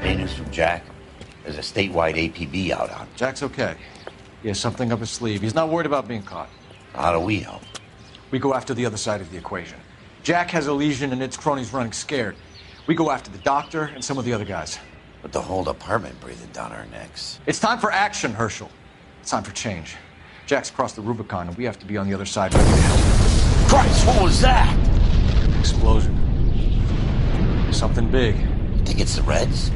Any news from Jack? There's a statewide APB out on him. Jack's okay. He has something up his sleeve. He's not worried about being caught. How do we help? We go after the other side of the equation. Jack has a legion and its cronies running scared. We go after the doctor and some of the other guys. With the whole department breathing down our necks. It's time for action, Herschel. It's time for change. Jack's crossed the Rubicon, and we have to be on the other side ready to help. Christ, what was that? Explosion. Something big. You think it's the Reds?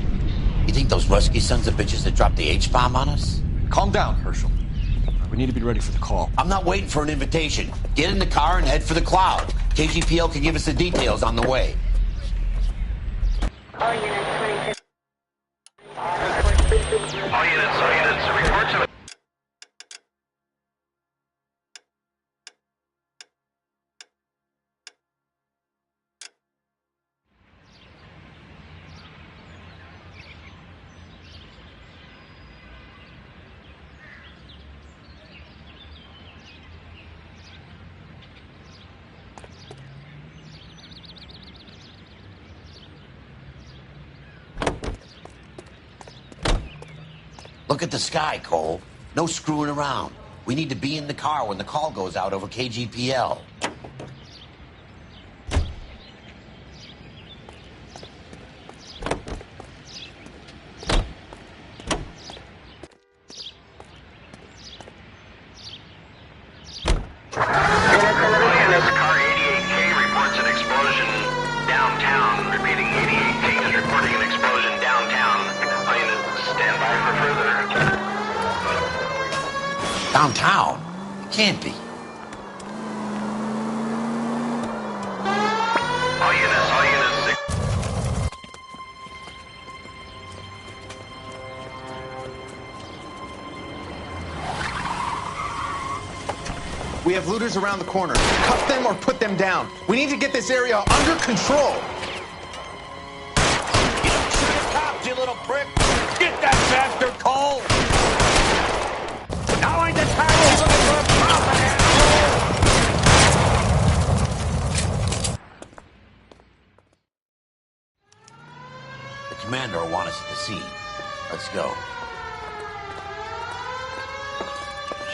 You think those Rusky sons of bitches that dropped the H-bomb on us? Calm down, Herschel. We need to be ready for the call. I'm not waiting for an invitation. Get in the car and head for the cloud. KGPL can give us the details on the way. All units, 26. All units, reports of it. Look at the sky, Cole. No screwing around. We need to be in the car when the call goes out over KGPL. Car 88K reports an explosion downtown. Repeating, 88K is reporting an explosion downtown. All units, stand by for further. Downtown? Can't be. All units, 6. We have looters around the corner. Cuff them or put them down. We need to get this area under control. You don't shoot at cops, you little prick! Get that bastard, Cole! Now ain't the time to look for a profit, asshole! The commander will want us at the scene. Let's go.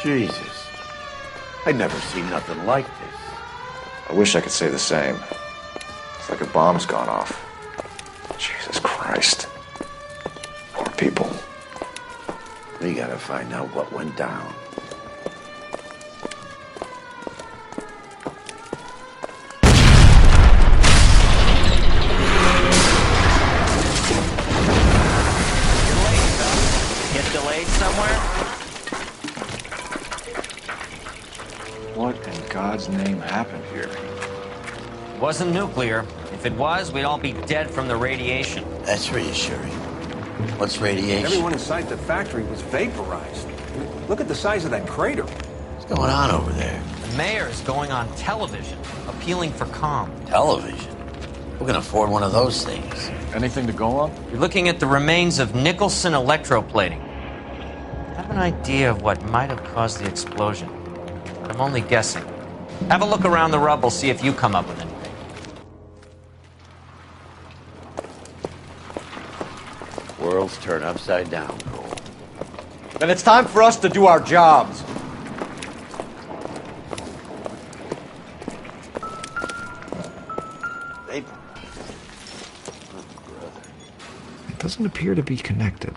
Jesus. I've never seen nothing like this. I wish I could say the same. It's like a bomb's gone off. Jesus Christ. Poor people. We gotta find out what went down. Get delayed somewhere? What in God's name happened here? It wasn't nuclear. If it was, we'd all be dead from the radiation. That's reassuring. What's radiation? Everyone inside the factory was vaporized. Look at the size of that crater. What's going on over there? The mayor is going on television, appealing for calm. Television? Who can afford one of those things? Anything to go on? You're looking at the remains of Nicholson electroplating. I have an idea of what might have caused the explosion. I'm only guessing. Have a look around the rubble, see if you come up with anything. Worlds turn upside down, Cole. Then it's time for us to do our jobs. Vapor. It doesn't appear to be connected.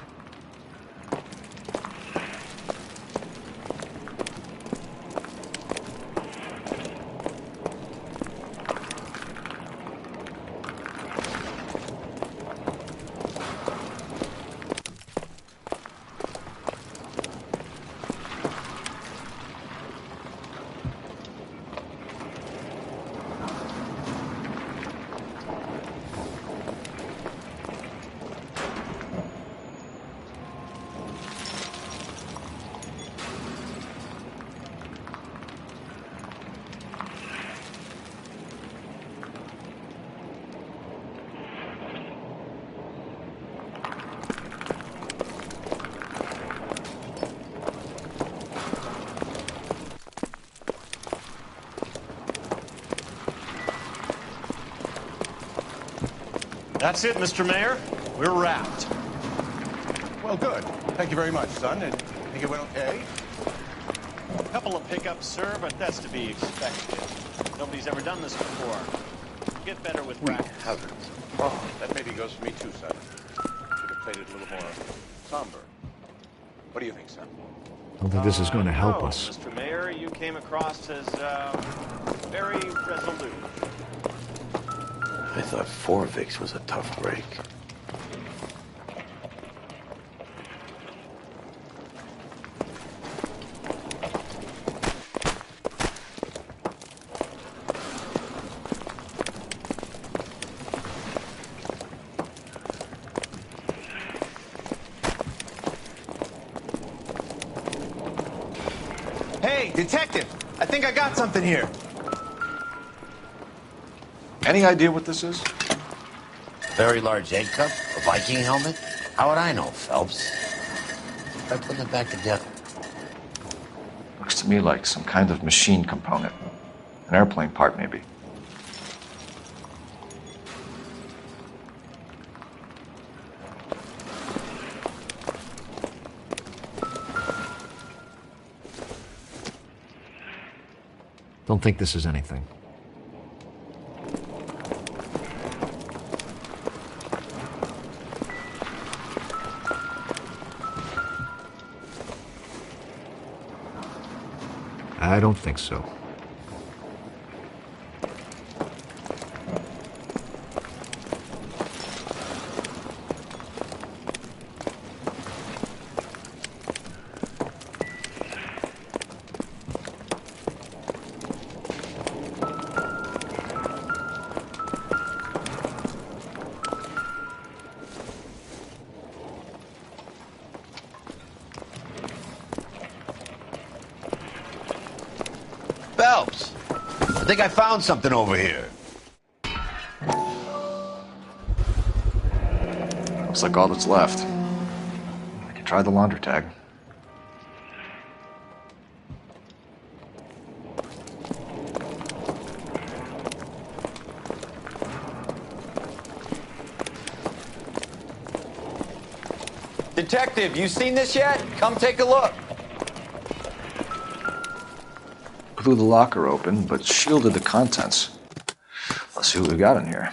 That's it, Mr. Mayor. We're wrapped. Well, good. Thank you very much, son. And think it went okay? A couple of pickups, sir, but that's to be expected. Nobody's ever done this before. Get better with practice. Heavens. Oh, that maybe goes for me too, son. Should have played it a little more somber. What do you think, son? I don't think this is going to help us. Mr. Mayor, you came across as very resolute. I thought Forvix was a tough break. Hey, detective! I think I got something here. Any idea what this is? Very large egg cup? A Viking helmet? How would I know, Phelps? Try putting it back together. Looks to me like some kind of machine component. An airplane part, maybe. Don't think this is anything. I don't think so. Phelps! I think I found something over here. Looks like all that's left. I can try the launder tag. Detective, you seen this yet? Come take a look. Blew the locker open, but shielded the contents. Let's see what we got in here.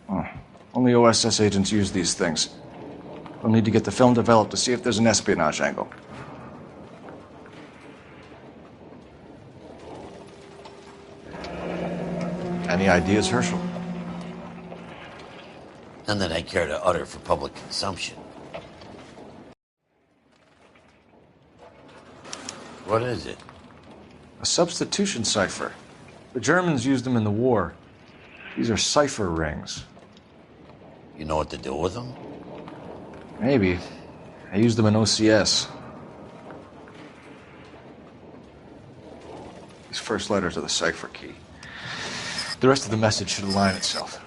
Oh, only OSS agents use these things. We'll need to get the film developed to see if there's an espionage angle. Any ideas, Herschel? None that I care to utter for public consumption. What is it? A substitution cipher. The Germans used them in the war. These are cipher rings. You know what to do with them? Maybe. I used them in OCS. These first letters are the cipher key. The rest of the message should align itself.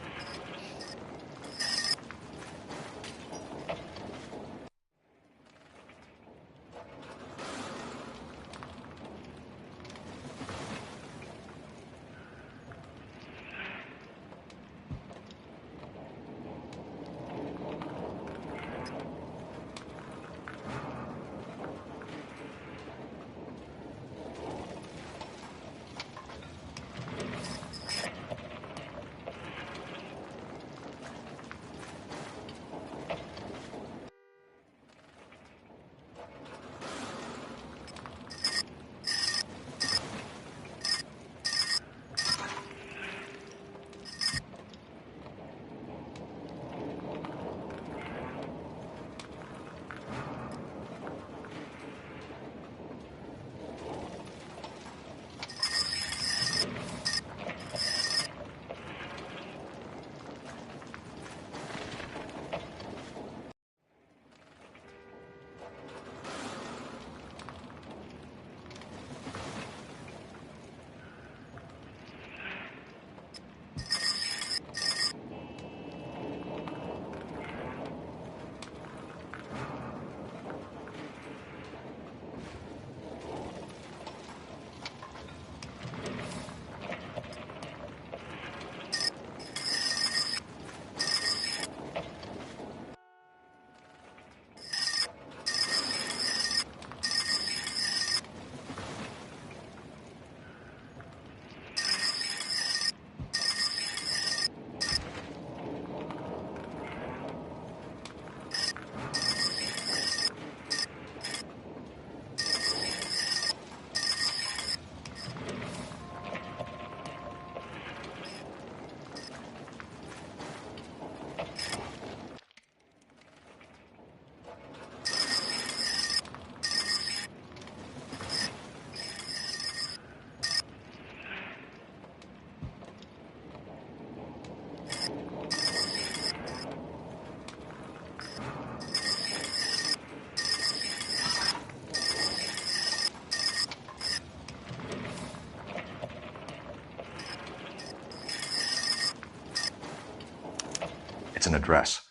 It's an address.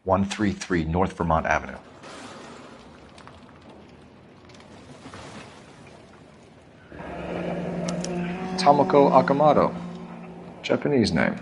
133 North Vermont Avenue. Tomoko Akamoto. Japanese name.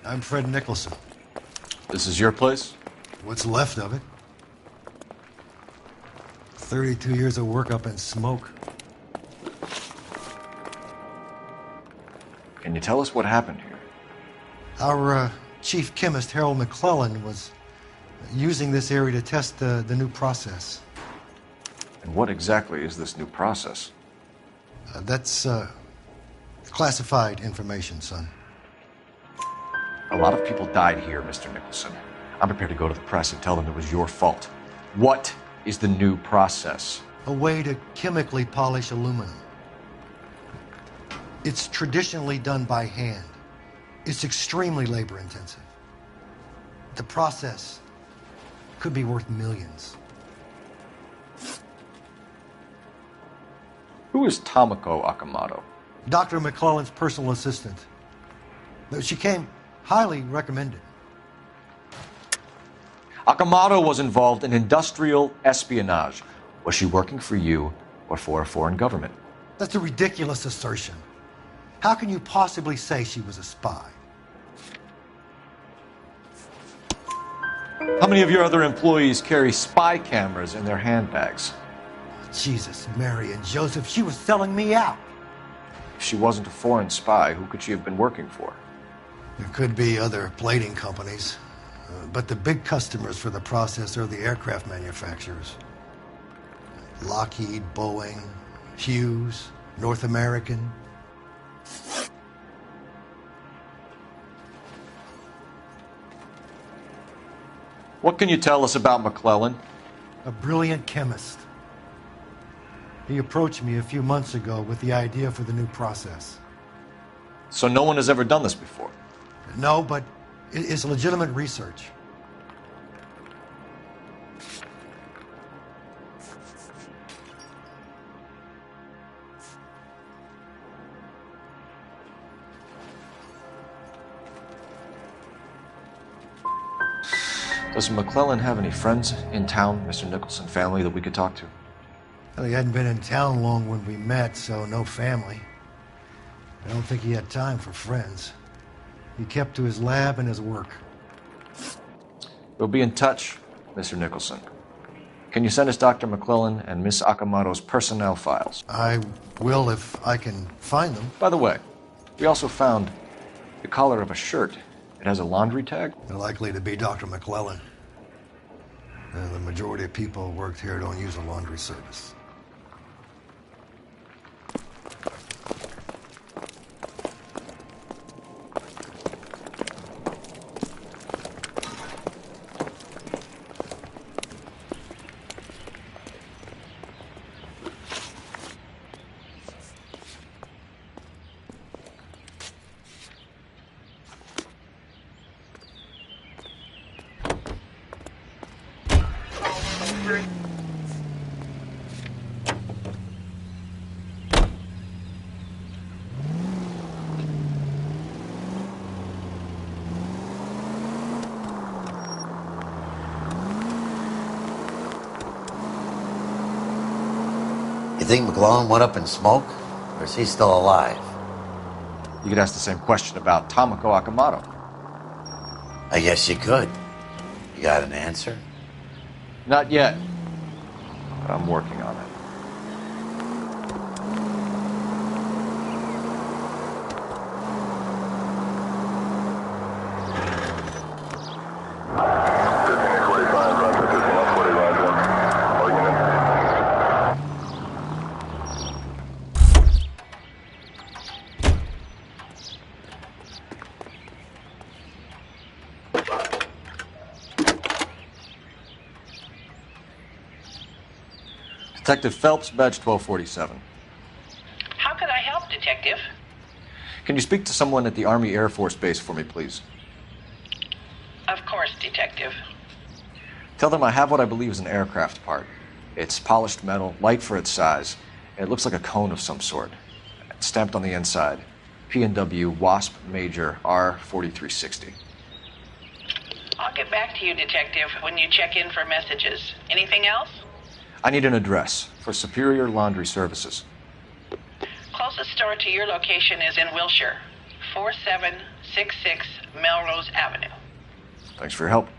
I'm Fred Nicholson. This is your place? What's left of it. 32 years of work up in smoke. Can you tell us what happened here? Our chief chemist, Harold McClellan, was using this area to test the new process. And what exactly is this new process? That's classified information, son. A lot of people died here, Mr. Nicholson. I'm prepared to go to the press and tell them it was your fault. What is the new process? A way to chemically polish aluminum. It's traditionally done by hand. It's extremely labor intensive. The process could be worth millions. Who is Tomoko Akamoto? Dr. McClellan's personal assistant. She came highly recommended. Akamoto was involved in industrial espionage. Was she working for you or for a foreign government? That's a ridiculous assertion. How can you possibly say she was a spy? How many of your other employees carry spy cameras in their handbags? Jesus, Mary and Joseph, she was selling me out. If she wasn't a foreign spy, who could she have been working for? There could be other plating companies, but the big customers for the process are the aircraft manufacturers. Lockheed, Boeing, Hughes, North American. What can you tell us about McClellan? A brilliant chemist. He approached me a few months ago with the idea for the new process. So no one has ever done this before? No, but it's legitimate research. Does McClellan have any friends in town, Mr. Nicholson family, that we could talk to? Well, he hadn't been in town long when we met, so no family. I don't think he had time for friends. He kept to his lab and his work. We'll be in touch, Mr. Nicholson. Can you send us Dr. McClellan and Miss Akamoto's personnel files? I will if I can find them. By the way, we also found the collar of a shirt. It has a laundry tag. They're likely to be Dr. McClellan. The majority of people who worked here don't use a laundry service. You think McGlone went up in smoke? Or is he still alive? You could ask the same question about Tomoko Akamoto. I guess you could. You got an answer? Not yet. But I'm working on it. Detective Phelps, badge 1247. How could I help, Detective? Can you speak to someone at the Army Air Force Base for me, please? Of course, Detective. Tell them I have what I believe is an aircraft part. It's polished metal, light for its size, and it looks like a cone of some sort. It's stamped on the inside. P&W Wasp Major R4360. I'll get back to you, Detective, when you check in for messages. Anything else? I need an address for Superior Laundry Services. Closest store to your location is in Wilshire, 4766 Melrose Avenue. Thanks for your help.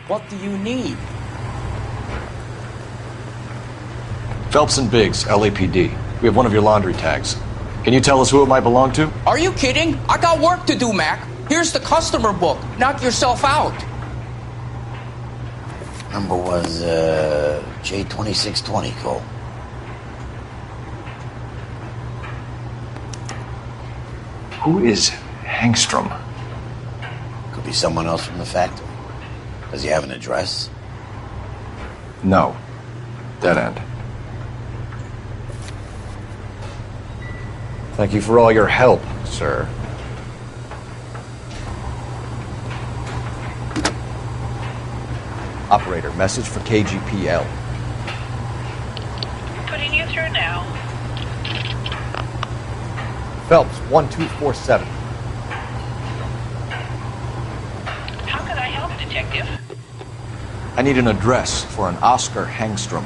What do you need? Phelps and Biggs, LAPD. We have one of your laundry tags. Can you tell us who it might belong to? Are you kidding? I got work to do, Mac. Here's the customer book. Knock yourself out. Number was, J2620, Cole. Who is Hangstrom? Could be someone else from the factory. Does he have an address? No. Dead end. Thank you for all your help, sir. Operator, message for KGPL. Putting you through now. Phelps, 1247. How could I help, Detective? I need an address for an Oscar Hangstrom.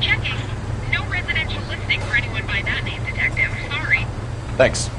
Checking. No residential listing for anyone by that name, Detective. Sorry. Thanks.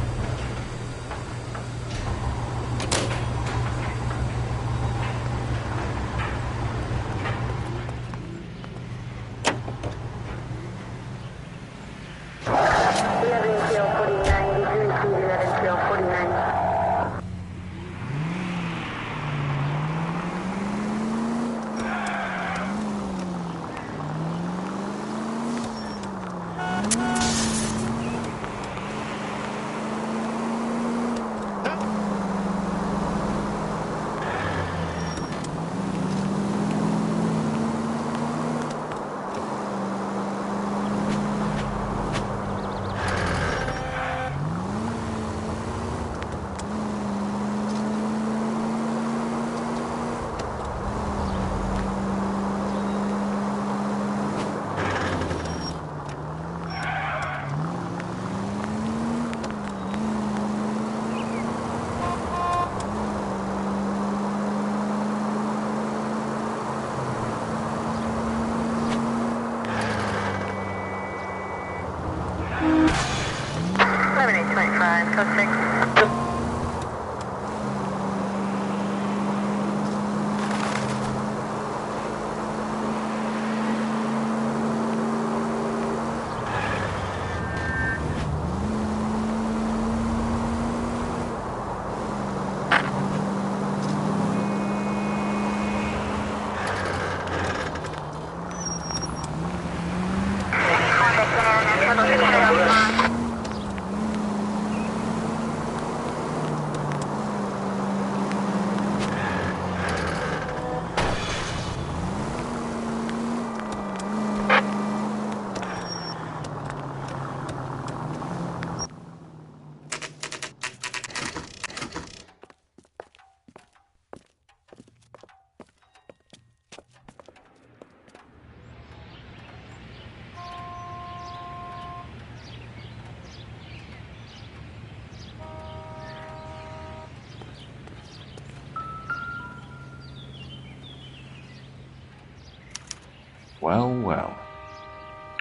Well, well.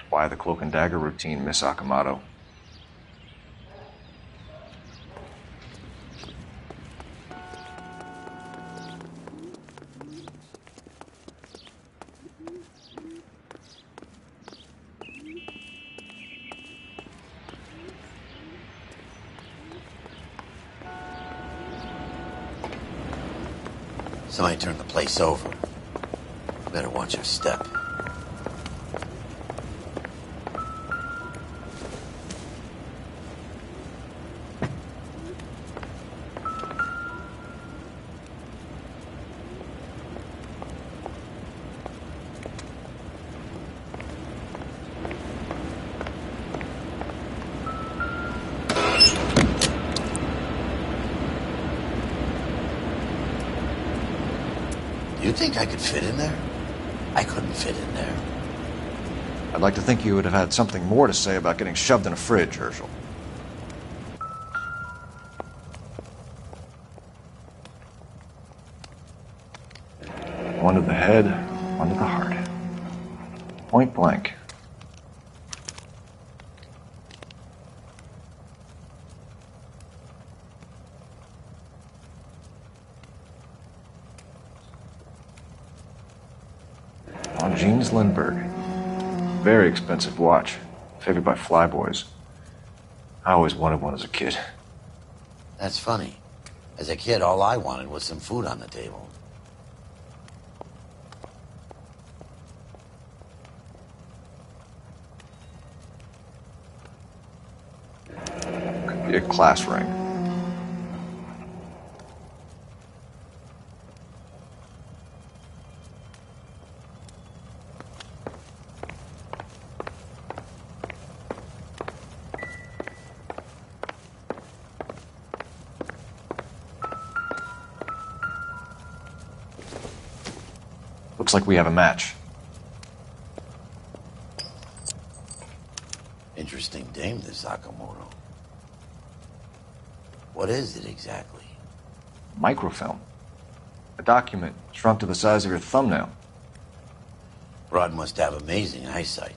Why the cloak and dagger routine, Miss Akamoto? Somebody turned the place over. Better watch your step. Do you think I could fit in there? I couldn't fit in there. I'd like to think you would have had something more to say about getting shoved in a fridge, Herschel. One to the head, one to the heart. Point blank. On Jeans Lindbergh. Very expensive watch. Favored by flyboys. I always wanted one as a kid. That's funny. As a kid, all I wanted was some food on the table. Could be a class ring. Looks like we have a match. Interesting dame, this Sakamoto. What is it exactly? Microfilm. A document shrunk to the size of your thumbnail. Rod must have amazing eyesight.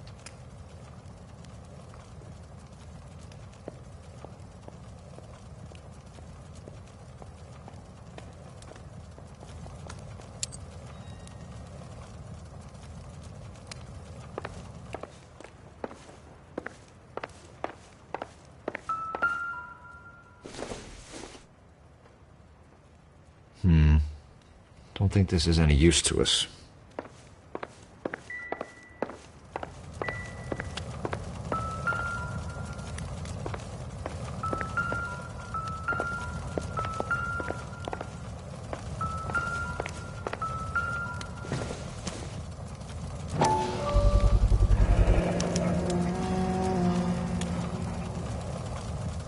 Don't think this is any use to us.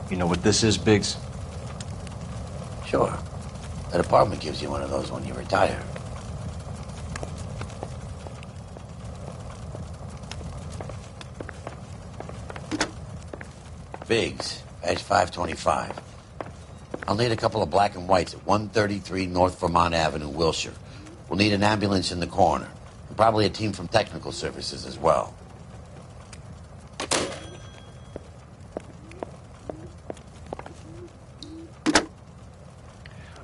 You know what this is, Biggs? Sure. That apartment gives you one of those when you retire. Biggs, badge 525. I'll need a couple of black and whites at 133 North Vermont Avenue, Wilshire. We'll need an ambulance in the corner. And probably a team from technical services as well.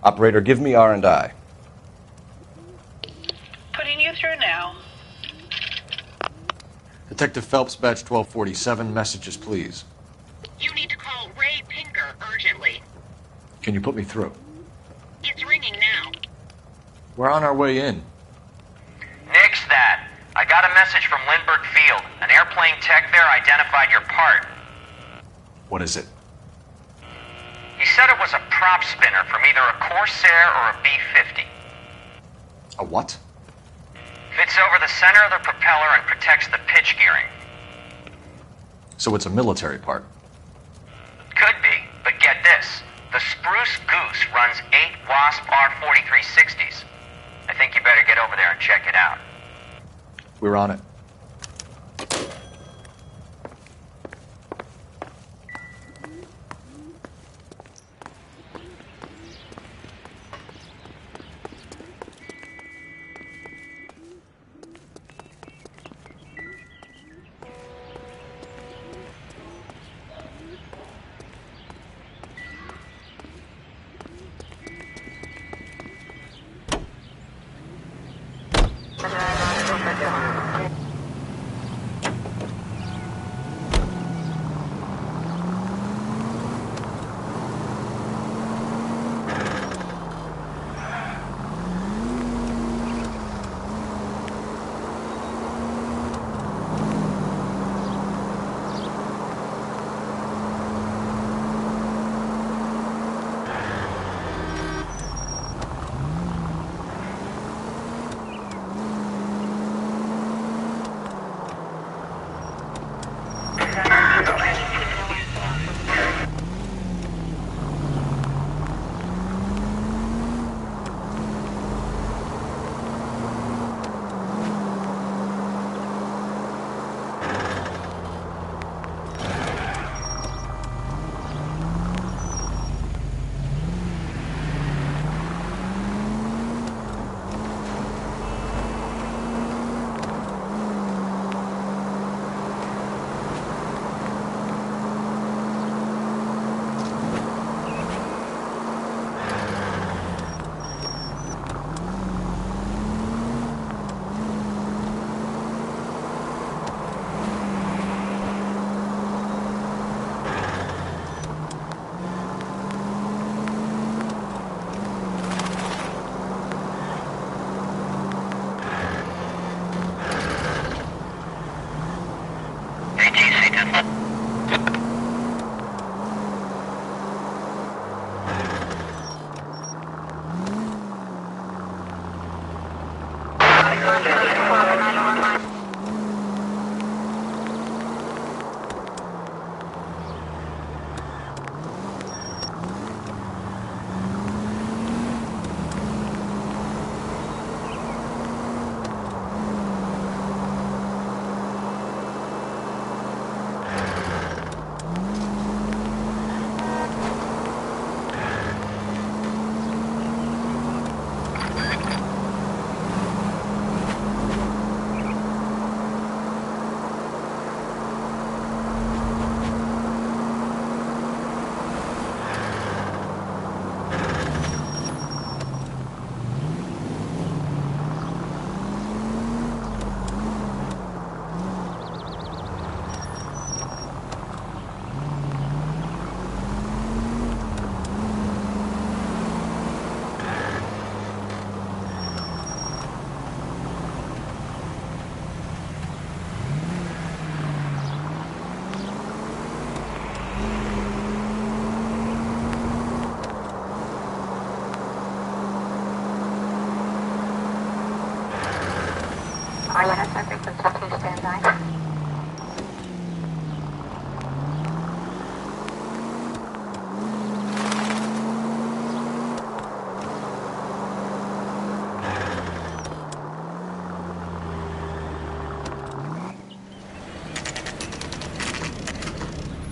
Operator, give me R&I. Putting you through now. Detective Phelps, badge 1247. Messages, please. You need to call Ray Pinker urgently. Can you put me through? It's ringing now. We're on our way in. Nix that. I got a message from Lindbergh Field. An airplane tech there identified your part. What is it? He said it was a prop spinner from either a Corsair or a B-50. A what? Fits over the center of the propeller and protects the pitch gearing. So it's a military part. Could be, but get this. The Spruce Goose runs 8 Wasp R-4360s. I think you better get over there and check it out. We're on it.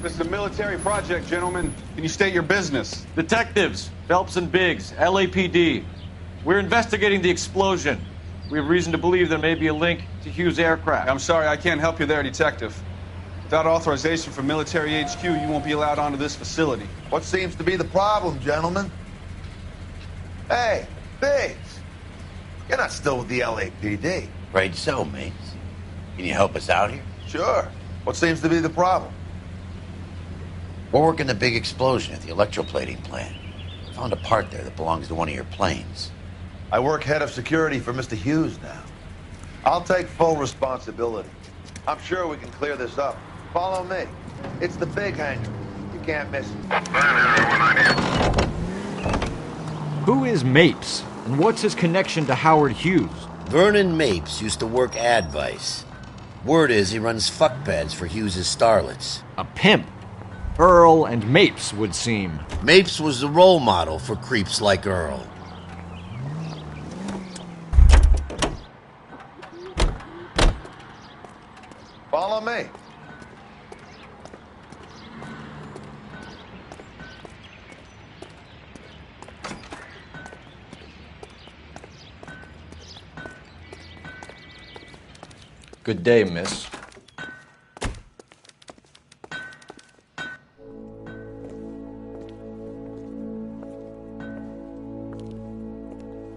This is a military project, gentlemen. Can you state your business? Detectives, Phelps and Biggs, LAPD. We're investigating the explosion. We have reason to believe there may be a link to Hughes' aircraft. I'm sorry, I can't help you there, Detective. Without authorization from Military HQ, you won't be allowed onto this facility. What seems to be the problem, gentlemen? Hey, Biggs. You're not still with the LAPD. Afraid so, mates. Can you help us out here? Sure. What seems to be the problem? We're working the big explosion at the electroplating plant. Found a part there that belongs to one of your planes. I work head of security for Mr. Hughes now. I'll take full responsibility. I'm sure we can clear this up. Follow me. It's the big hangar. You can't miss it. Who is Mapes, and what's his connection to Howard Hughes? Vernon Mapes used to work Advice. Word is he runs fuck pads for Hughes' starlets. A pimp. Earl and Mapes would seem. Mapes was the role model for creeps like Earl. Follow me. Good day, miss.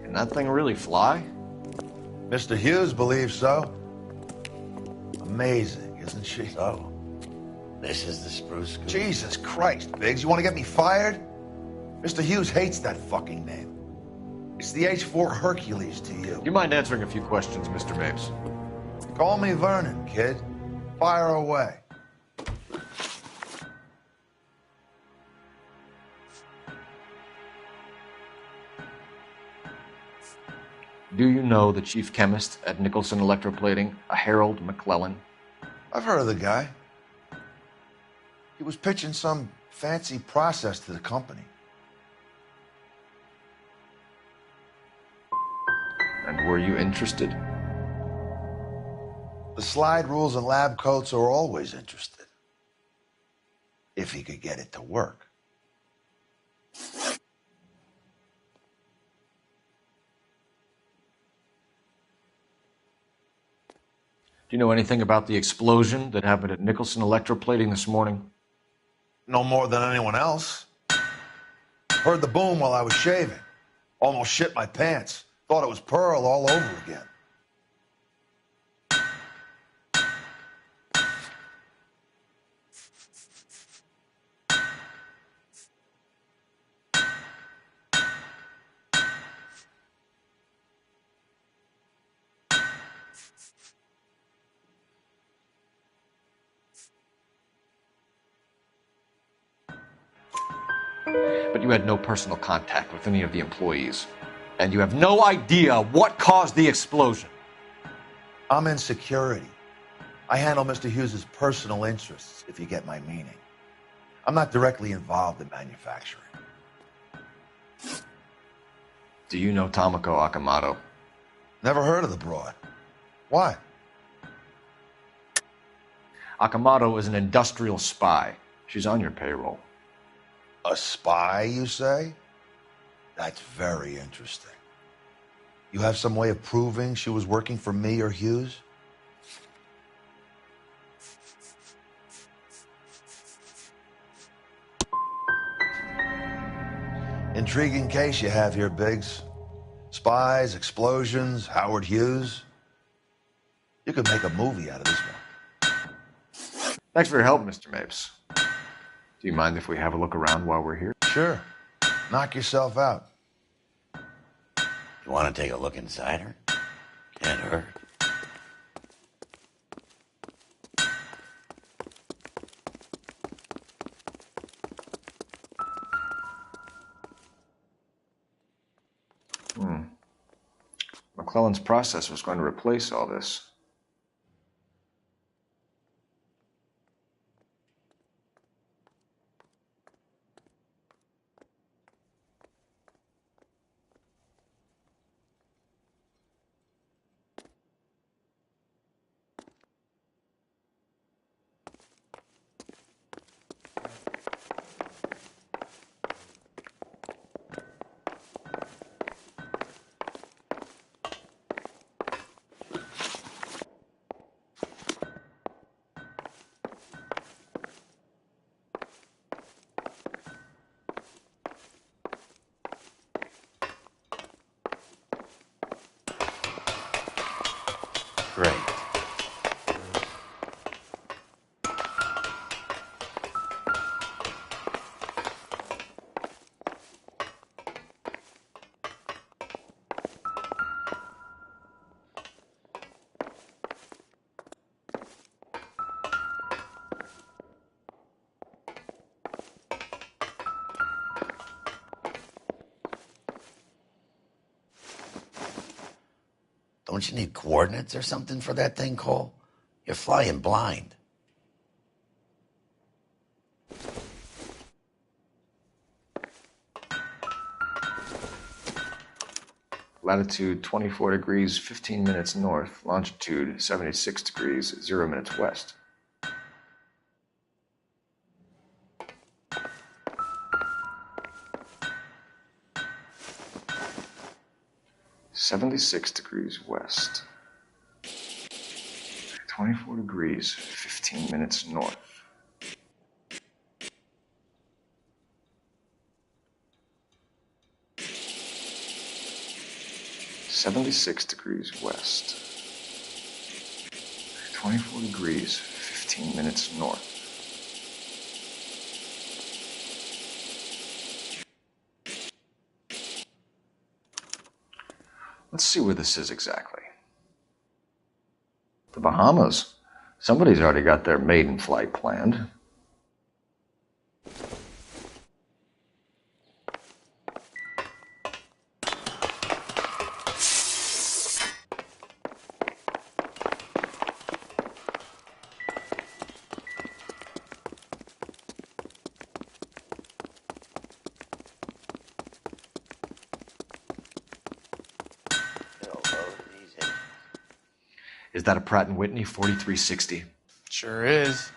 Can that thing really fly? Mr. Hughes believes so. Amazing, isn't she? So, this is the spruce scoop. Jesus Christ, Biggs, you want to get me fired? Mr. Hughes hates that fucking name. It's the H-4 Hercules to you. Do you mind answering a few questions, Mr. Mapes? Call me Vernon, kid. Fire away. Do you know the chief chemist at Nicholson Electroplating, a Harold McClellan? I've heard of the guy. He was pitching some fancy process to the company. And were you interested? The slide rules and lab coats are always interested. If he could get it to work. Do you know anything about the explosion that happened at Nicholson Electroplating this morning? No more than anyone else. Heard the boom while I was shaving. Almost shit my pants. Thought it was Pearl all over again. But you had no personal contact with any of the employees. And you have no idea what caused the explosion. I'm in security. I handle Mr. Hughes' personal interests, if you get my meaning. I'm not directly involved in manufacturing. Do you know Tomoko Akamoto? Never heard of the broad. Why? Akamoto is an industrial spy. She's on your payroll. A spy, you say? That's very interesting. You have some way of proving she was working for me or Hughes? Intriguing case you have here, Biggs. Spies, explosions, Howard Hughes. You could make a movie out of this one. Thanks for your help, Mr. Mapes. Do you mind if we have a look around while we're here? Sure. Knock yourself out. You want to take a look inside her? Can't hurt. McClellan's process was going to replace all this. Great. Don't you need coordinates or something for that thing, Cole? You're flying blind. Latitude 24 degrees, 15 minutes north. Longitude 76 degrees, 0 minutes west. (76°W). 24 degrees, 15 minutes north. (76°W). 24 degrees, 15 minutes north. Let's see where this is exactly. The Bahamas. Somebody's already got their maiden flight planned. Is that a Pratt & Whitney 4360? Sure is.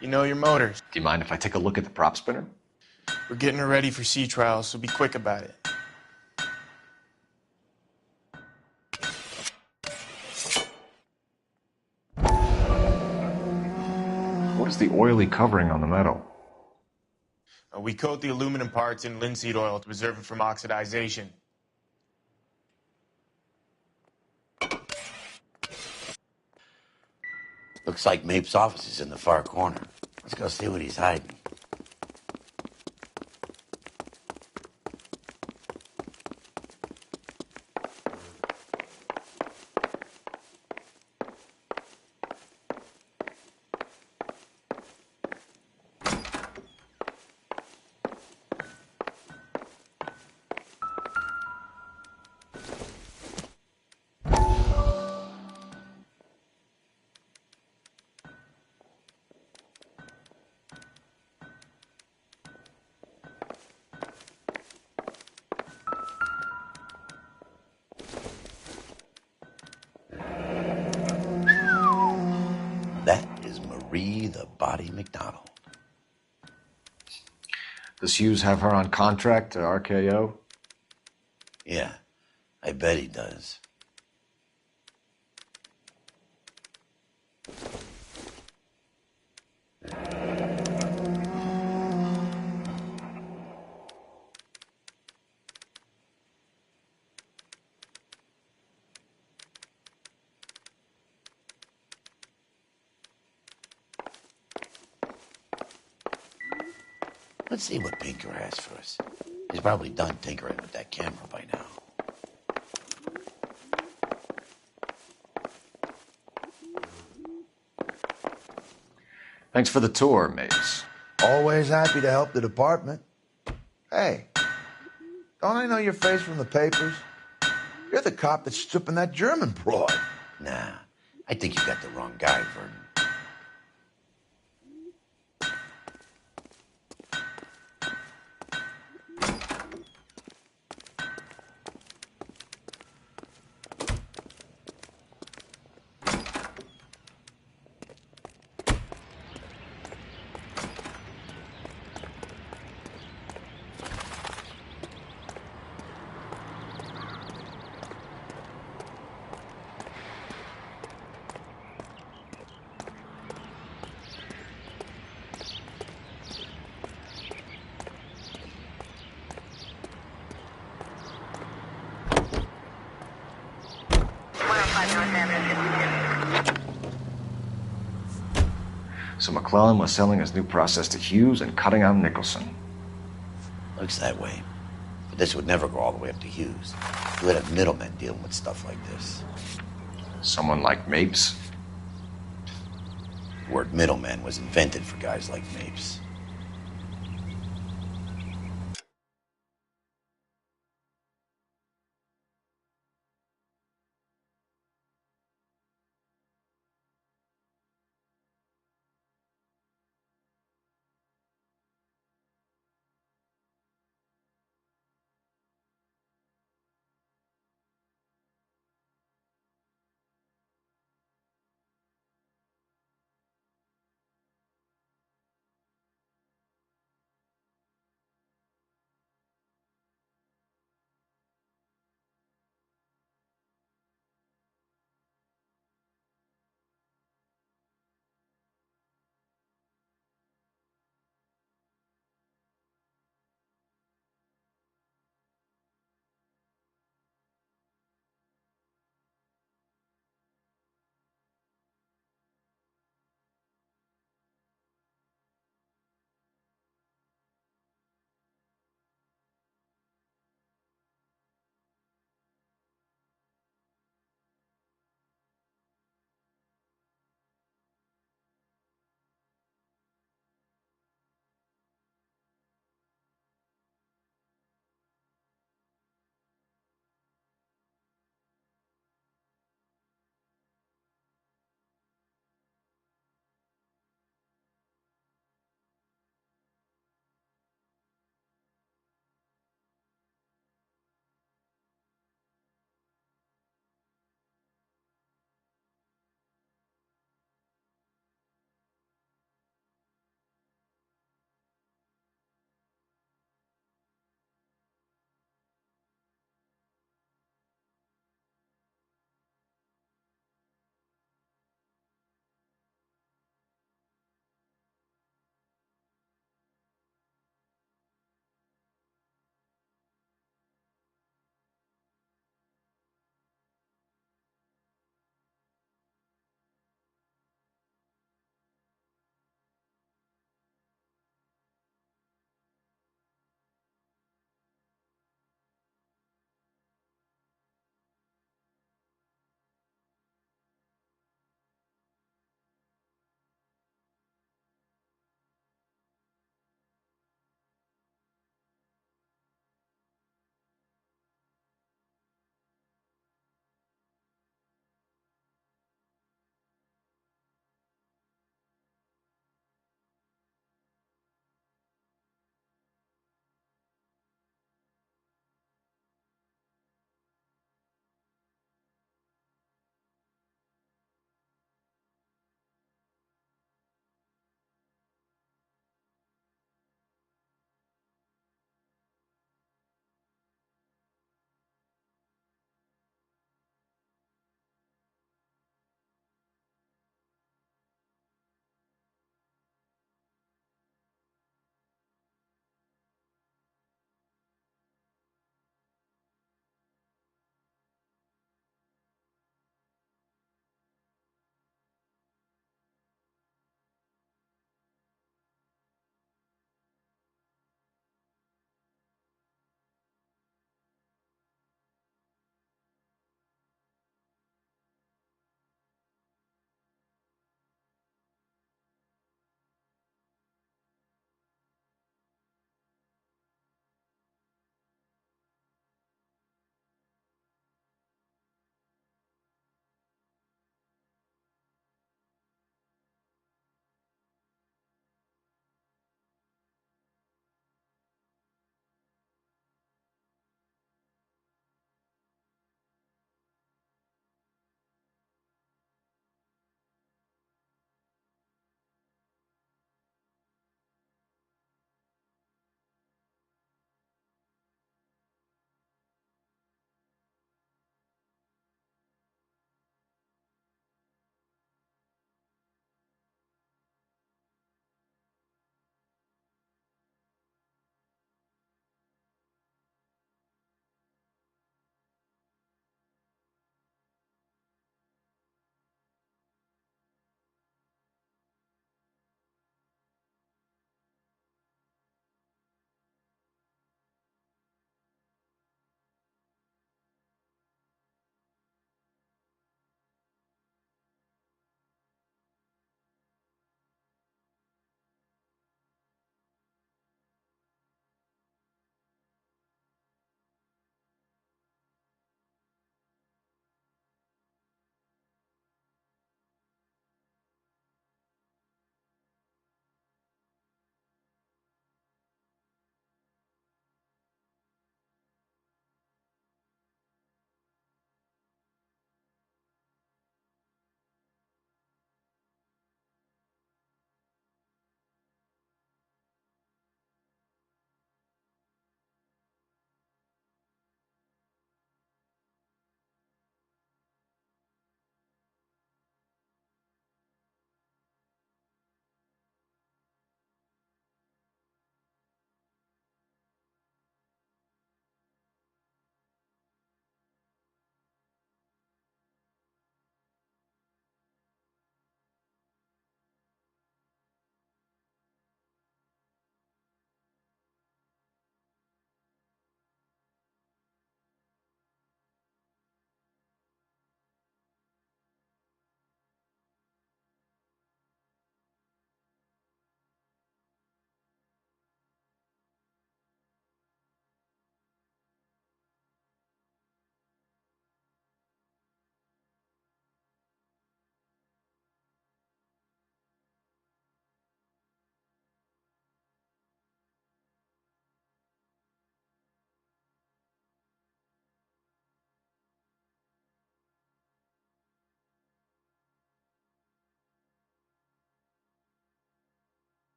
You know your motors. Do you mind if I take a look at the prop spinner? We're getting her ready for sea trials, so be quick about it. What is the oily covering on the metal? We coat the aluminum parts in linseed oil to preserve it from oxidization. Looks like Mapes' office is in the far corner. Let's go see what he's hiding. That is Marie the Body McDonald. Does Hughes have her on contract to RKO? Yeah, I bet he does. Let's see what Pinker has for us. He's probably done tinkering with that camera by now. Thanks for the tour, Mapes. Always happy to help the department. Hey, don't I know your face from the papers? You're the cop that's stripping that German broad. Nah, I think you got the wrong guy, Vernon. North Avenue, So McClellan was selling his new process to Hughes and cutting out Nicholson. Looks that way. But this would never go all the way up to Hughes. You would have middlemen dealing with stuff like this. Someone like Mapes? The word middleman was invented for guys like Mapes.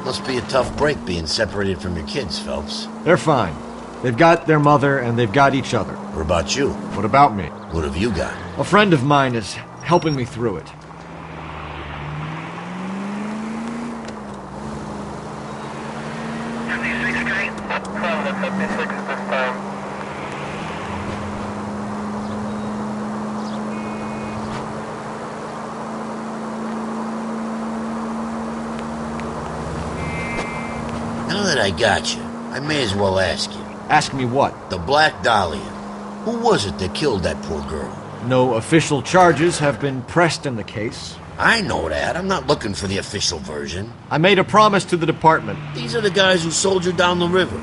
Must be a tough break being separated from your kids, Phelps. They're fine. They've got their mother and they've got each other. What about you? What about me? What have you got? A friend of mine is helping me through it. Now that I got you, I may as well ask you. Ask me what? The Black Dahlia. Who was it that killed that poor girl? No official charges have been pressed in the case. I know that. I'm not looking for the official version. I made a promise to the department. These are the guys who soldiered down the river.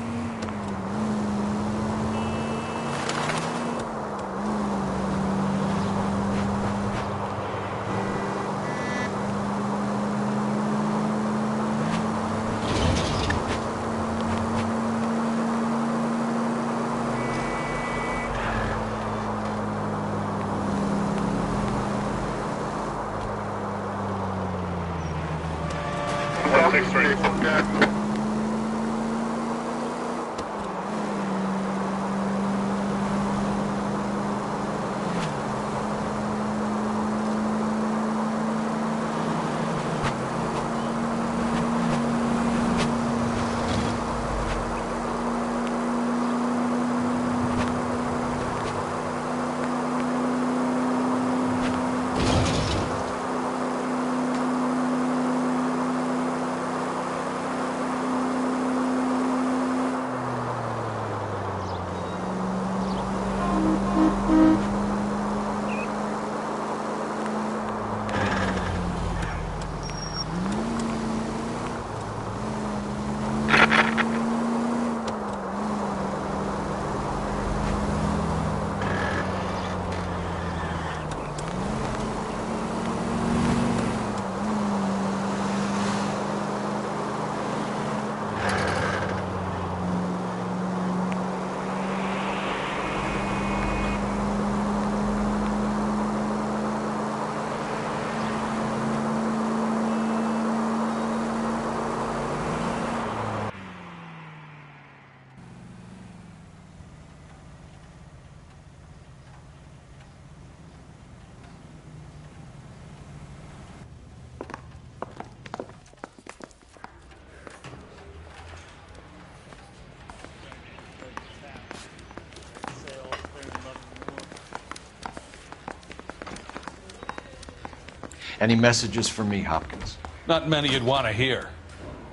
Any messages for me, Hopkins? Not many you'd want to hear.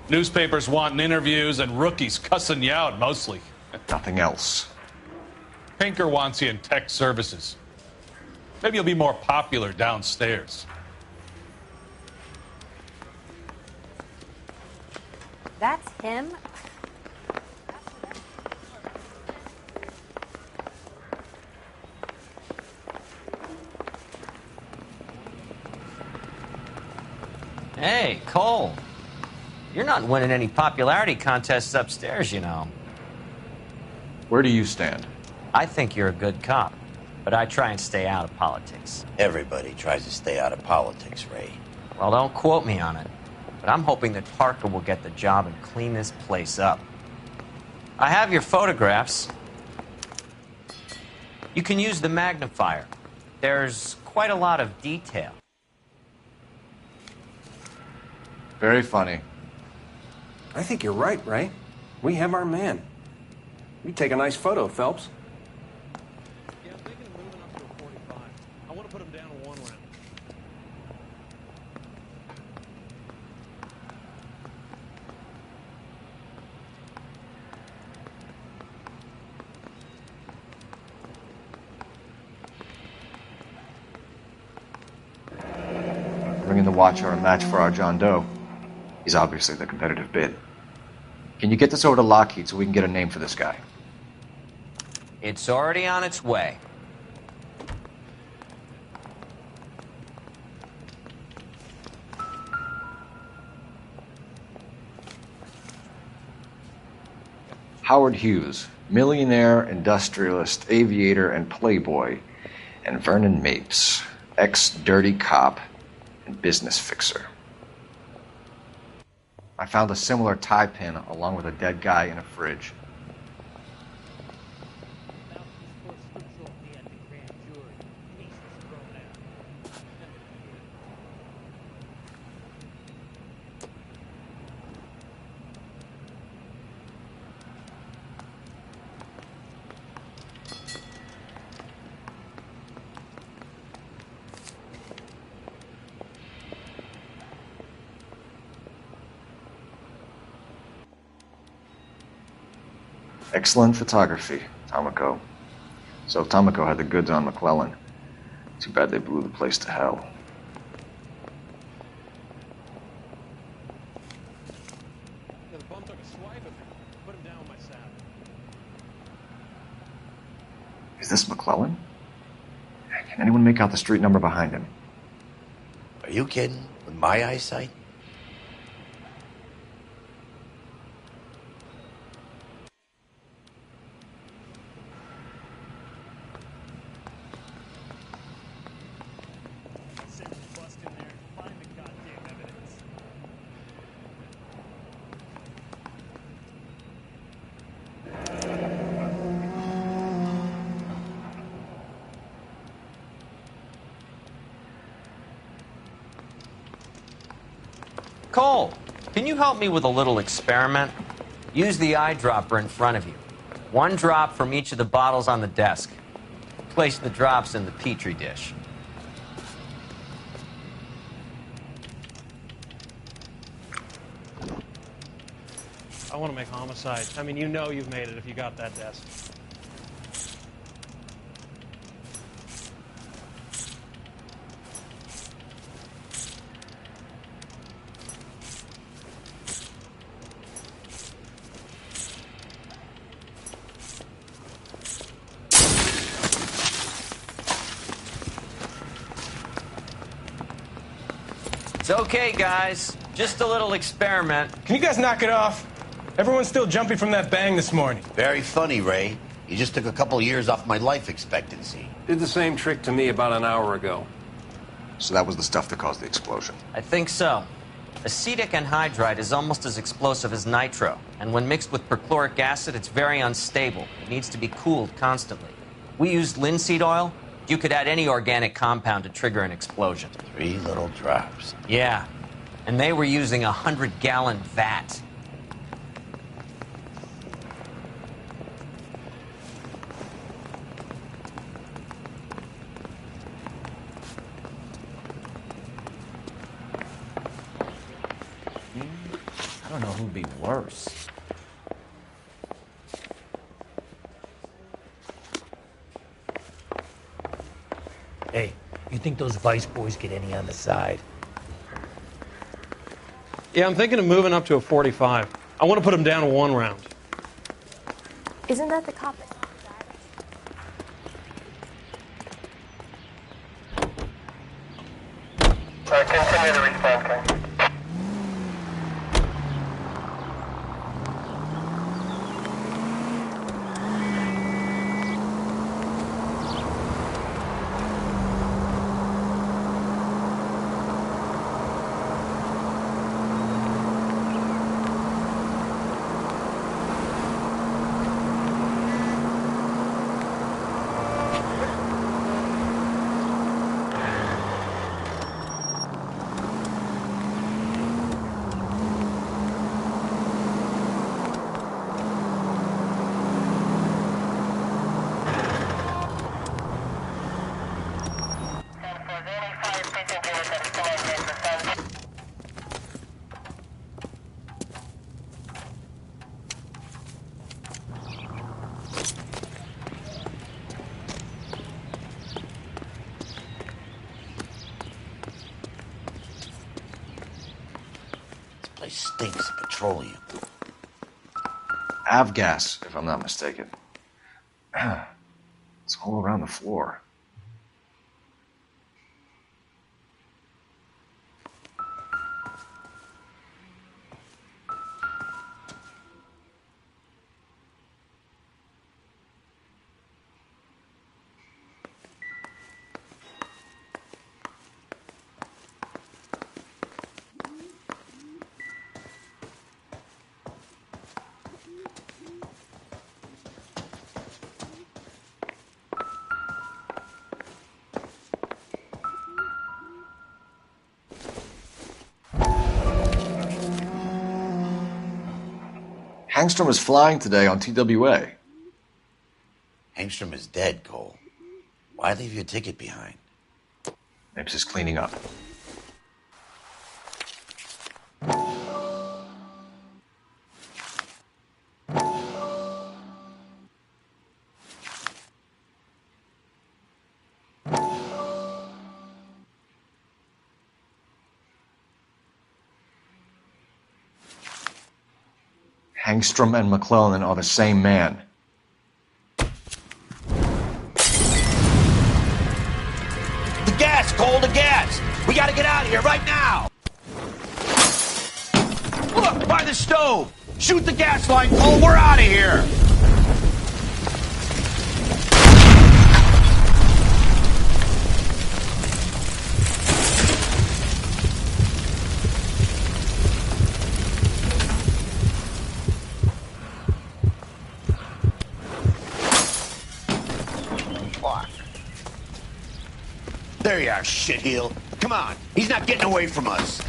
Newspapers wanting interviews and rookies cussing you out, mostly. Nothing else. Pinker wants you in tech services. Maybe you'll be more popular downstairs. That's him? Hey, Cole. You're not winning any popularity contests upstairs, you know. Where do you stand? I think you're a good cop, but I try and stay out of politics. Everybody tries to stay out of politics, Ray. Well, don't quote me on it, but I'm hoping that Parker will get the job and clean this place up. I have your photographs. You can use the magnifier. There's quite a lot of detail. Very funny. I think you're right, Ray. We have our man. You take a nice photo, Phelps. Yeah, I'm thinking of moving up to a 45. I want to put him down to one round. Bringing the Watcher a match for our John Doe. He's obviously the competitive bid. Can you get this over to Lockheed so we can get a name for this guy? It's already on its way. Howard Hughes, millionaire, industrialist, aviator, and playboy, and Vernon Mapes, ex-dirty cop and business fixer. I found a similar tie pin along with a dead guy in a fridge. Excellent photography, Tomoko. So Tomoko had the goods on McClellan. Too bad they blew the place to hell. Yeah, the bum took a swipe at me. Put him down with my saddle. Is this McClellan? Can anyone make out the street number behind him? Are you kidding? With my eyesight? Cole, can you help me with a little experiment? Use the eyedropper in front of you. One drop from each of the bottles on the desk. Place the drops in the petri dish. I want to make homicide. I mean, you know you've made it if you got that desk. It's okay, guys. Just a little experiment. Can you guys knock it off? Everyone's still jumping from that bang this morning. Very funny, Ray. You just took a couple of years off my life expectancy. Did the same trick to me about an hour ago. So that was the stuff that caused the explosion. I think so. Acetic anhydride is almost as explosive as nitro, and when mixed with perchloric acid, it's very unstable. It needs to be cooled constantly. We used linseed oil. You could add any organic compound to trigger an explosion. 3 little drops. Yeah, and they were using a 100-gallon vat. I don't know who'd be worse. Hey, you think those Vice boys get any on the side? Yeah, I'm thinking of moving up to a 45. I want to put him down to 1 round. Isn't that the cop? Continue the response, guys. Place stinks of petroleum. Avgas, if I'm not mistaken. It's all around the floor. Angstrom is flying today on TWA. Angstrom is dead, Cole. Why leave your ticket behind? Mapes is cleaning up. Angstrom and McClellan are the same man. The gas, Cole, the gas! We gotta get out of here right now! Look, by the stove! Shoot the gas line, Cole, we're out of here! There you are, shitheel. Come on, he's not getting away from us.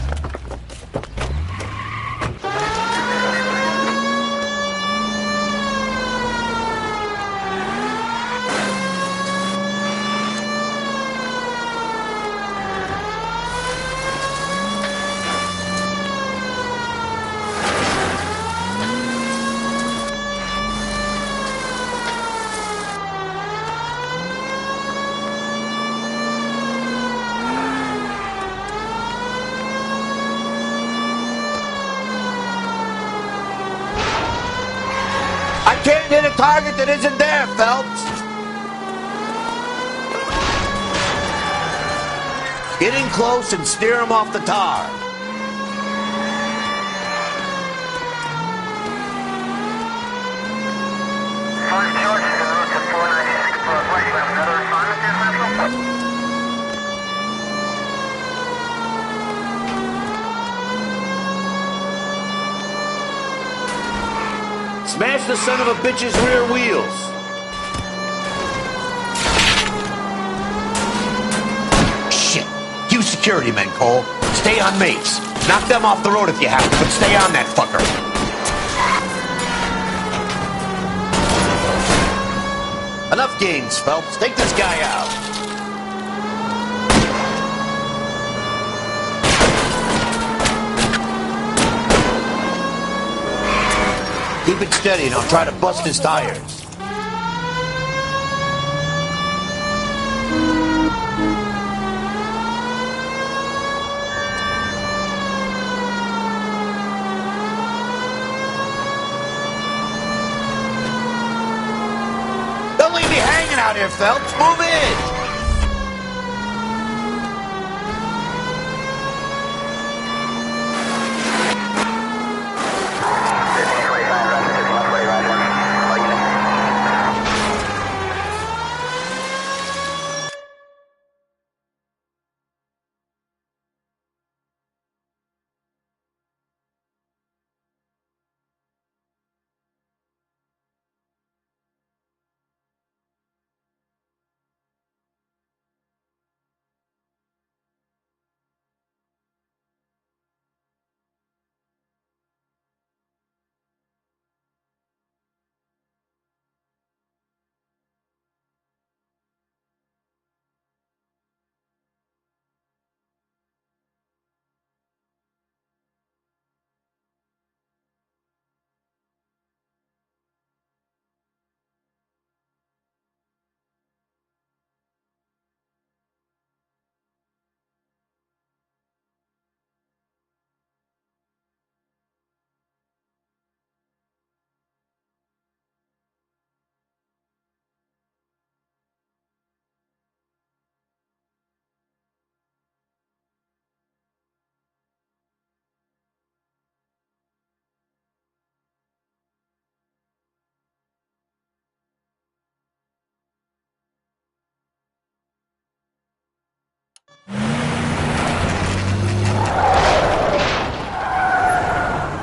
I can't hit a target that isn't there, Phelps. Get in close and steer him off the tar. Smash the son of a bitch's rear wheels. Shit. You security men, Cole. Stay on Mapes. Knock them off the road if you have to, but stay on that fucker. Enough games, Phelps. Take this guy out. Keep it steady and I'll try to bust his tires. Don't leave me hanging out here, Phelps. Move in.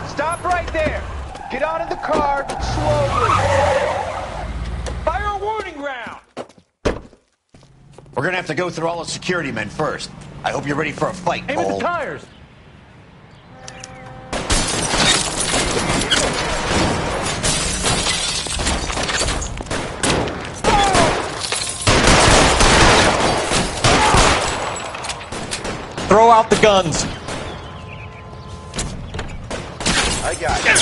Stop right there. Get out of the car slowly. Fire a warning round. We're gonna have to go through all the security men first. I hope you're ready for a fight, Aim at Cole. the tires. out the guns. I got it.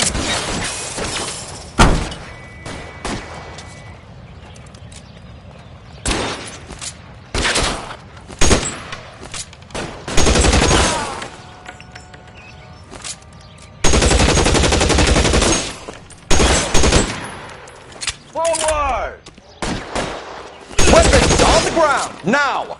Forward! Weapons on the ground, now!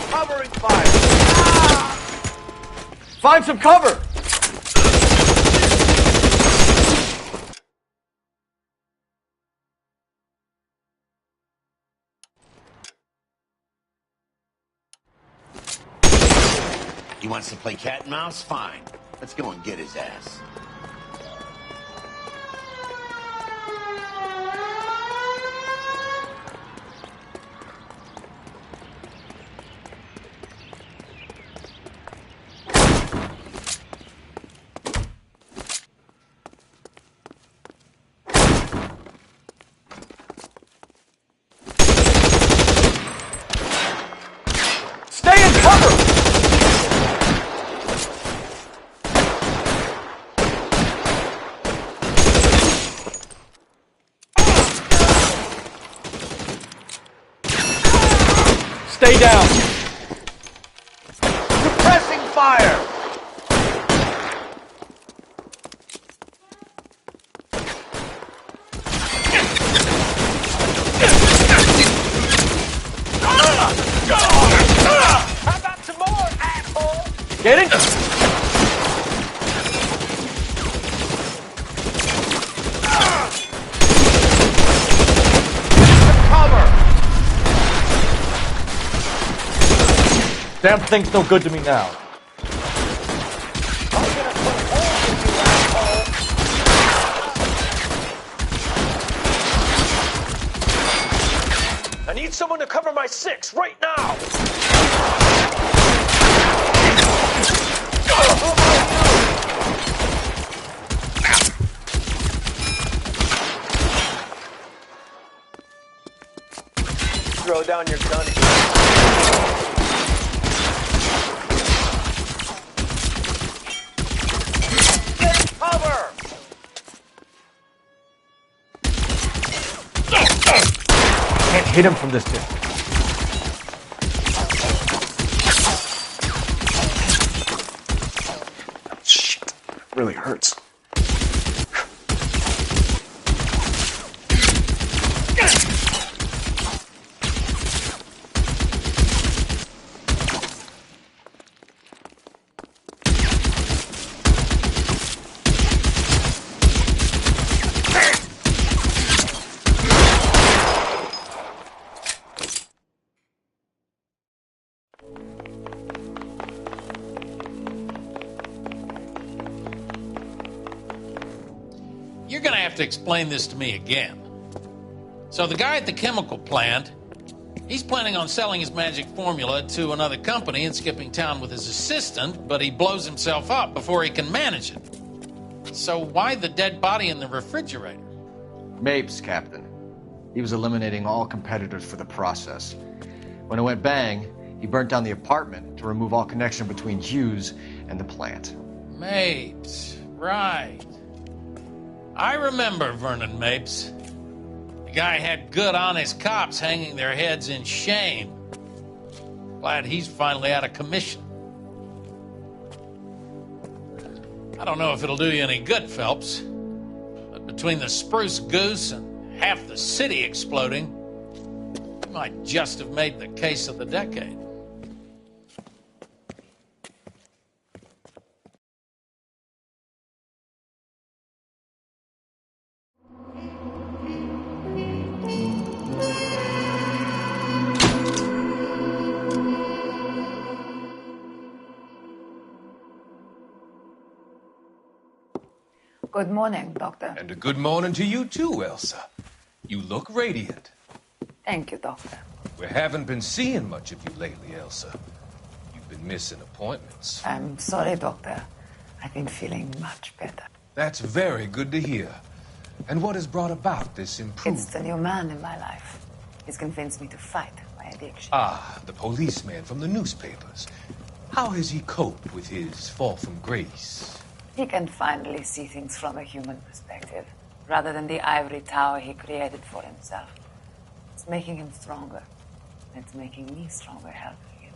Covering fire! Find some cover! He wants to play cat and mouse? Fine. Let's go and get his ass. Stay in cover! Stay down! Suppressing fire! How about some more, asshole? Get it? Cover! Damn thing's no good to me now. I need someone to cover my 6 right now. Throw down your gun. Get cover! Can't hit him from this distance. Shit. Really hurts. You're gonna have to explain this to me again. So the guy at the chemical plant, he's planning on selling his magic formula to another company and skipping town with his assistant, but he blows himself up before he can manage it. So why the dead body in the refrigerator? Mapes, Captain. He was eliminating all competitors for the process. When it went bang, he burnt down the apartment to remove all connection between Hughes and the plant. Mapes, right. I remember Vernon Mapes. The guy had good, honest cops hanging their heads in shame. Glad he's finally out of commission. I don't know if it'll do you any good, Phelps, but between the spruce goose and half the city exploding, you might just have made the case of the decade. Good morning, Doctor. And a good morning to you too, Elsa. You look radiant. Thank you, Doctor. We haven't been seeing much of you lately, Elsa. You've been missing appointments. I'm sorry, Doctor. I've been feeling much better. That's very good to hear. And what has brought about this improvement? It's the new man in my life. He's convinced me to fight my addiction. Ah, the policeman from the newspapers. How has he coped with his fall from grace? He can finally see things from a human perspective, rather than the ivory tower he created for himself. It's making him stronger. It's making me stronger helping him.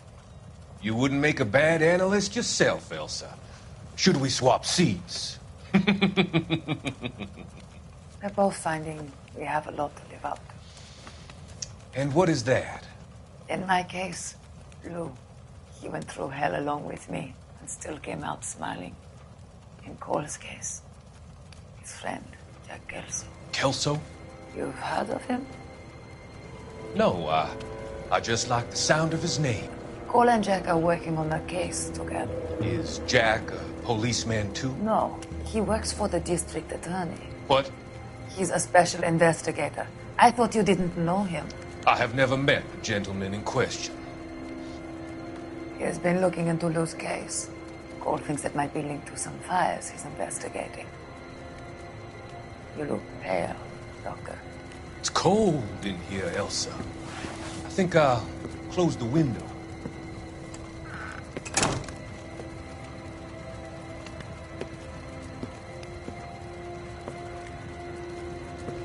You wouldn't make a bad analyst yourself, Elsa. Should we swap seats? We're both finding we have a lot to live up to. And what is that? In my case, Lou, he went through hell along with me and still came out smiling. In Cole's case, his friend, Jack Kelso. Kelso? You've heard of him? No, I just like the sound of his name. Cole and Jack are working on a case together. Is Jack a policeman too? No, he works for the district attorney. What? He's a special investigator. I thought you didn't know him. I have never met the gentleman in question. He has been looking into Lou's case. Cole thinks it might be linked to some fires he's investigating. You look pale, Doctor. It's cold in here, Elsa. I think I'll close the window.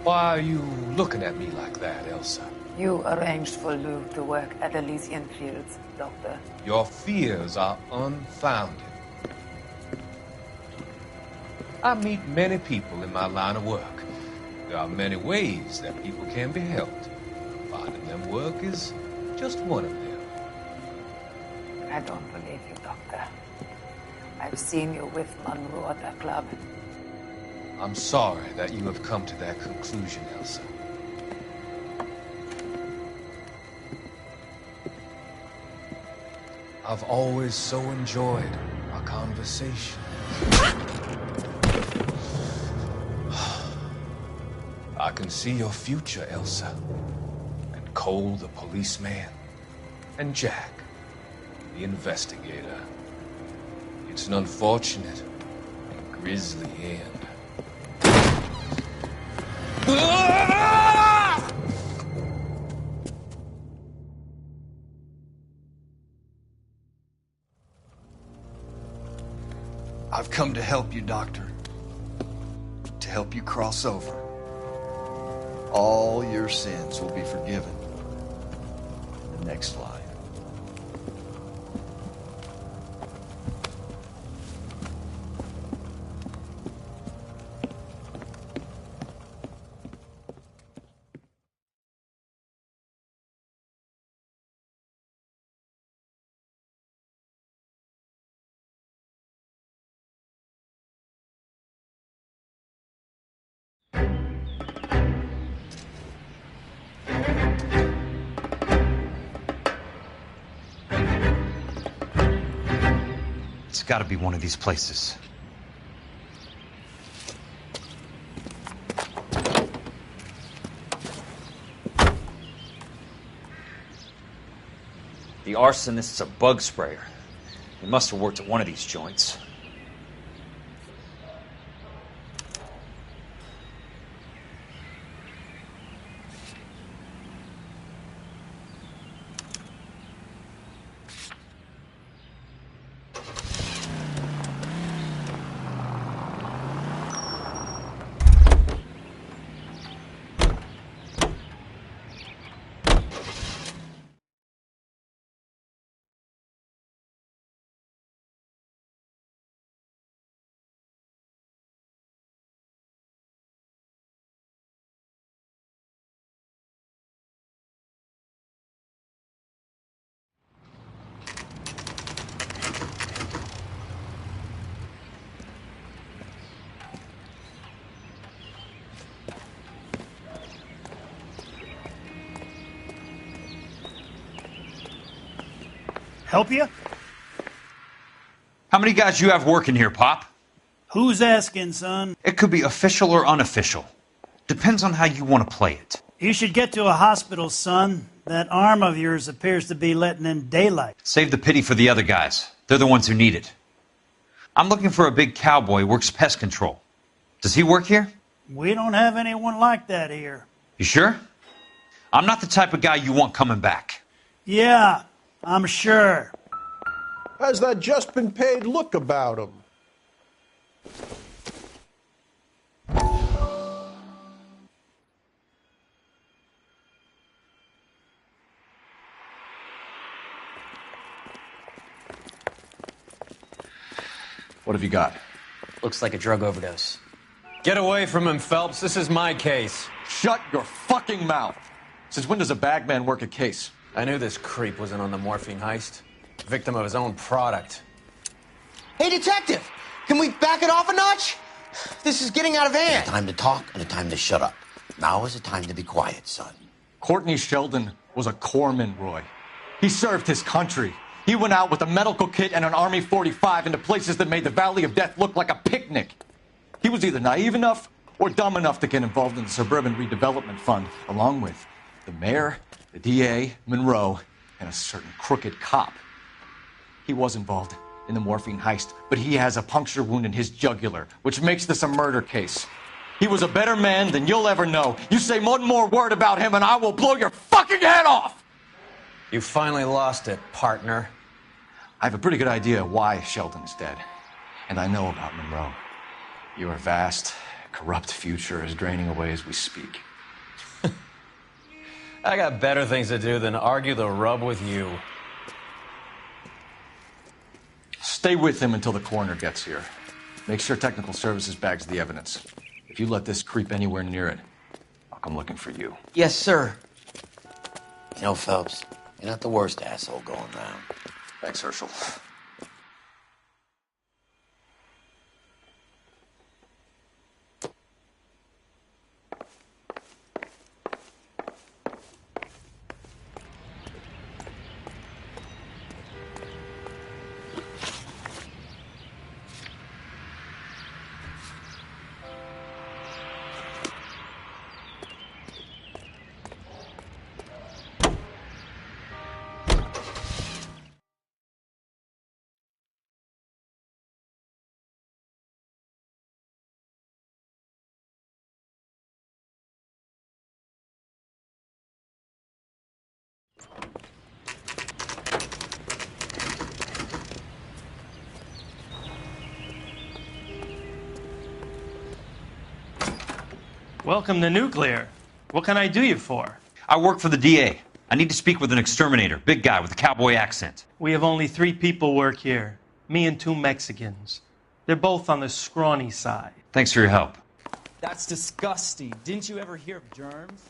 Why are you looking at me like that, Elsa? You arranged for Lou to work at Elysian Fields, Doctor. Your fears are unfounded. I meet many people in my line of work. There are many ways that people can be helped. Finding them work is just one of them. I don't believe you, Doctor. I've seen you with Monroe at the club. I'm sorry that you have come to that conclusion, Elsa. I've always so enjoyed our conversation. I can see your future, Elsa. And Cole, the policeman. And Jack, the investigator. It's an unfortunate and grisly end. I've come to help you, Doctor. To help you cross over. All your sins will be forgiven in the next life. It's got to be one of these places. The arsonist's a bug sprayer. He must have worked at one of these joints. Help you? How many guys you have working here, Pop? Who's asking, son? It could be official or unofficial. Depends on how you want to play it. You should get to a hospital, son. That arm of yours appears to be letting in daylight. Save the pity for the other guys. They're the ones who need it. I'm looking for a big cowboy who works pest control. Does he work here? We don't have anyone like that here. You sure? I'm not the type of guy you want coming back. Yeah, I'm sure. Has that just been paid look about him? What have you got? Looks like a drug overdose. Get away from him, Phelps. This is my case. Shut your fucking mouth! Since when does a bagman work a case? I knew this creep was in on the morphine heist. Victim of his own product. Hey, detective! Can we back it off a notch? This is getting out of hand. There's a time to talk and a time to shut up. Now is the time to be quiet, son. Courtney Sheldon was a corpsman, Roy. He served his country. He went out with a medical kit and an Army 45 into places that made the Valley of Death look like a picnic. He was either naive enough or dumb enough to get involved in the Suburban Redevelopment Fund, along with the mayor, the DA, Monroe, and a certain crooked cop. He was involved in the morphine heist, but he has a puncture wound in his jugular, which makes this a murder case. He was a better man than you'll ever know. You say one more word about him and I will blow your fucking head off! You finally lost it, partner. I have a pretty good idea why Sheldon is dead. And I know about Monroe. Your vast, corrupt future is draining away as we speak. I got better things to do than argue the rub with you. Stay with him until the coroner gets here. Make sure technical services bags the evidence. If you let this creep anywhere near it, I'll come looking for you. Yes, sir. You know, Phelps, you're not the worst asshole going round. Thanks, Herschel. Welcome to Nuclear. What can I do you for? I work for the DA. I need to speak with an exterminator, big guy with a cowboy accent. We have only 3 people work here. Me and 2 Mexicans. They're both on the scrawny side. Thanks for your help. That's disgusting. Didn't you ever hear of germs?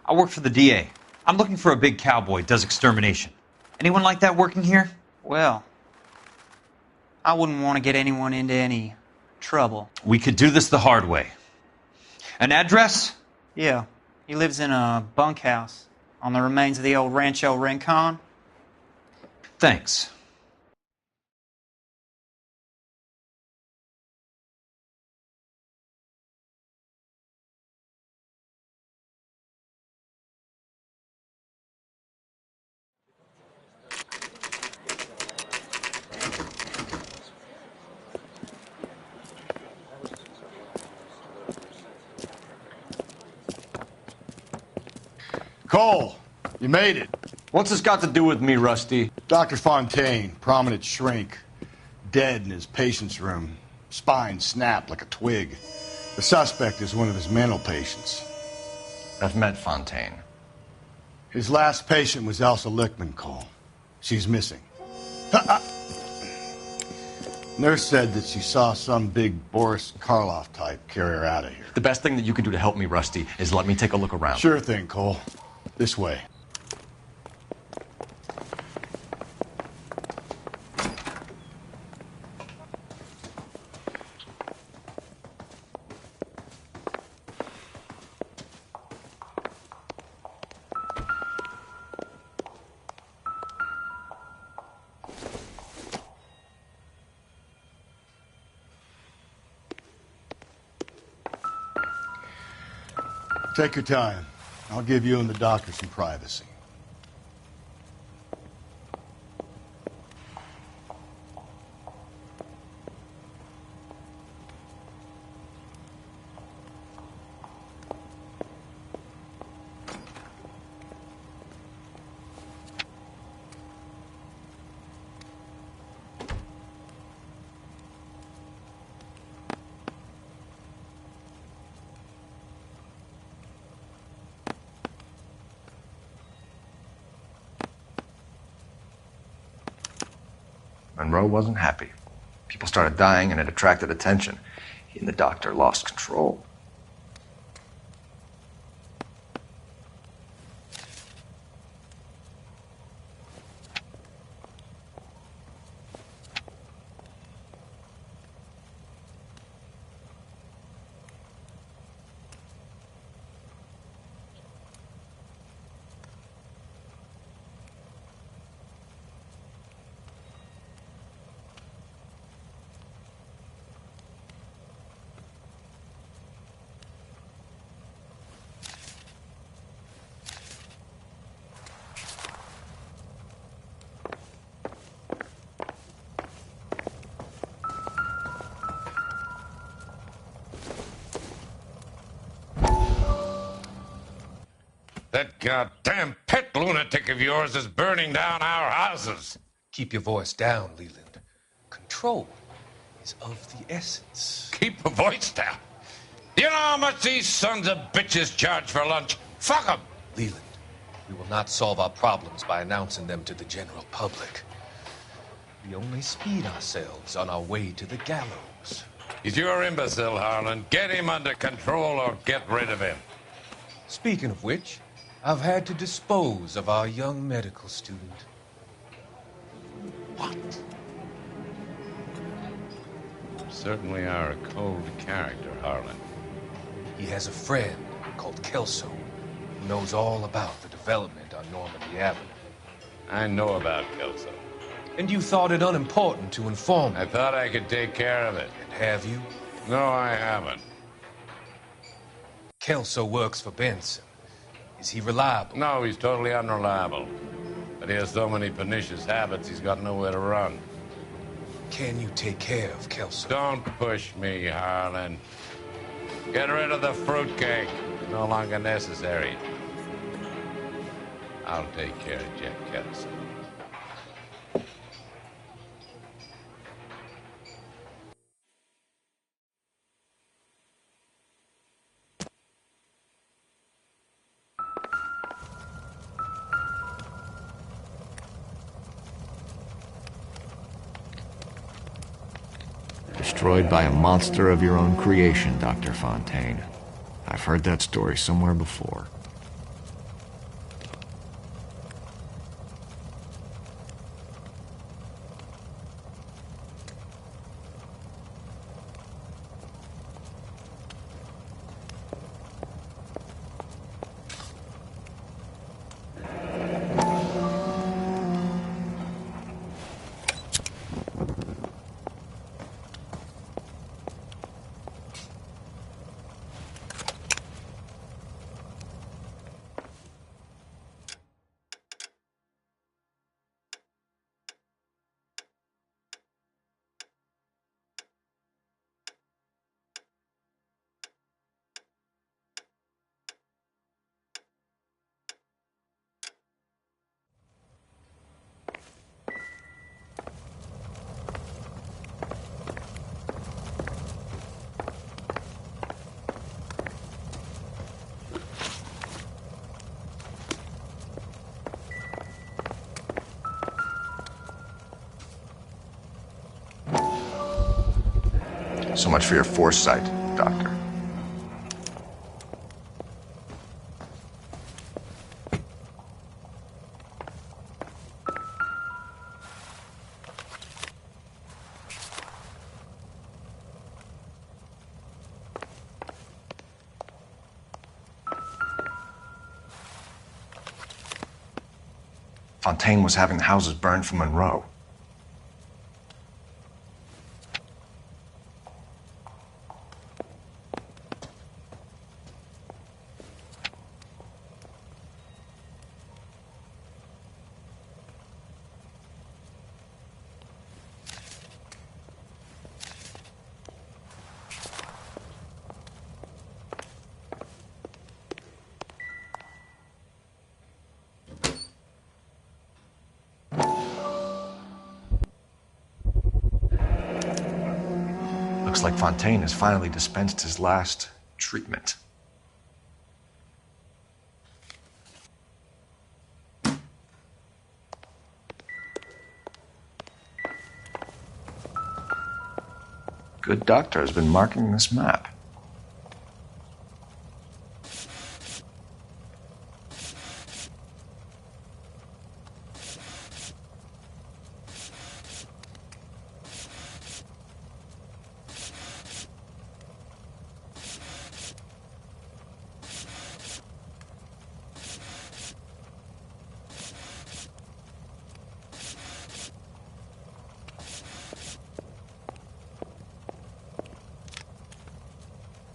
I work for the DA. I'm looking for a big cowboy, does extermination. Anyone like that working here? Well, I wouldn't want to get anyone into any trouble. We could do this the hard way. An address? Yeah, he lives in a bunkhouse on the remains of the old Rancho Rincon. Thanks. Cole, you made it. What's this got to do with me, Rusty? Dr. Fontaine, prominent shrink, dead in his patient's room. Spine snapped like a twig. The suspect is one of his mental patients. I've met Fontaine. His last patient was Elsa Lichtman, Cole. She's missing. Nurse said that she saw some big Boris Karloff type carry her out of here. The best thing that you can do to help me, Rusty, is let me take a look around. Sure thing, Cole. This way. Take your time. I'll give you and the doctor some privacy. Monroe wasn't happy. People started dying and it attracted attention. He and the doctor lost control. That goddamn pet lunatic of yours is burning down our houses. Keep your voice down, Leland. Control is of the essence. Keep your voice down? Do you know how much these sons of bitches charge for lunch? Fuck them! Leland, we will not solve our problems by announcing them to the general public. We only speed ourselves on our way to the gallows. He's your imbecile, Harlan. Get him under control or get rid of him. Speaking of which, I've had to dispose of our young medical student. What? You certainly are a cold character, Harlan. He has a friend called Kelso who knows all about the development on Normandy Avenue. I know about Kelso. And you thought it unimportant to inform me. I thought I could take care of it. And have you? No, I haven't. Kelso works for Benson. Is he reliable? No, he's totally unreliable. But he has so many pernicious habits, he's got nowhere to run. Can you take care of Kelso? Don't push me, Harlan. Get rid of the fruitcake. It's no longer necessary. I'll take care of Jeff Kelso. Destroyed by a monster of your own creation, Dr. Fontaine. I've heard that story somewhere before. So much for your foresight, Doctor. Fontaine was having the houses burned from Monroe. Looks like Fontaine has finally dispensed his last treatment. Good doctor has been marking this map.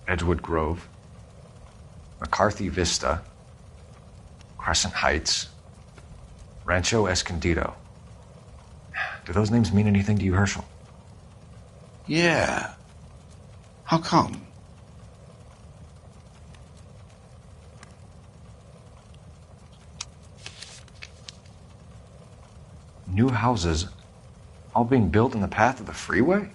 Edgewood Grove, McCarthy Vista, Crescent Heights, Rancho Escondido. Do those names mean anything to you, Herschel? Yeah. How come? New houses all being built in the path of the freeway?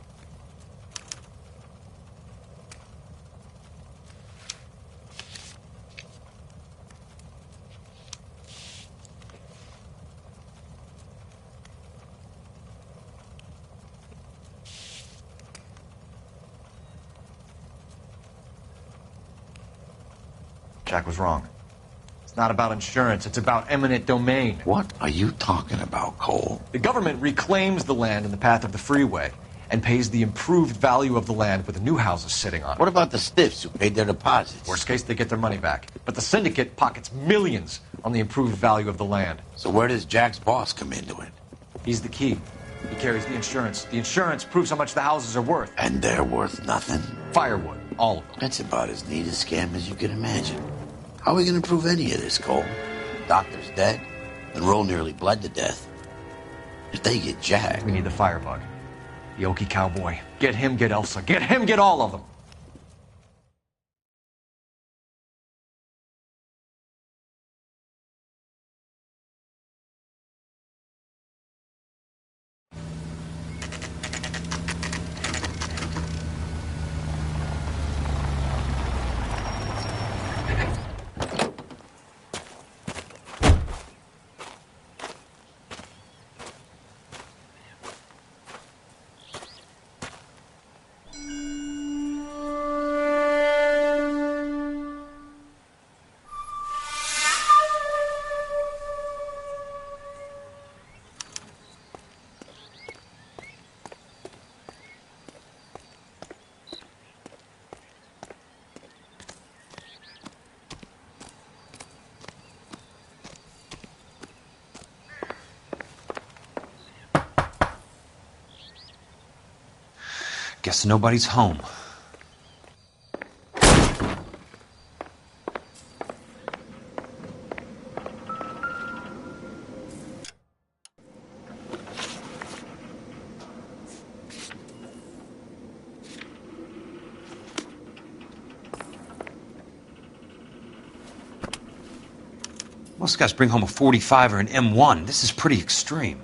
Jack was wrong. It's not about insurance, it's about eminent domain. What are you talking about, Cole? The government reclaims the land in the path of the freeway and pays the improved value of the land with the new houses sitting on it. What about the stiffs who paid their deposits? Worst case, they get their money back. But the syndicate pockets millions on the improved value of the land. So where does Jack's boss come into it? He's the key. He carries the insurance. The insurance proves how much the houses are worth. And they're worth nothing? Firewood, all of them. That's about as neat a scam as you can imagine. How are we going to prove any of this, Cole? Doctor's dead, and Roll nearly bled to death. If they get Jack... We need the firebug. The Okie cowboy. Get him, get Elsa. Get him, get all of them. Guess nobody's home. Most guys bring home a 45 or an M1. This is pretty extreme.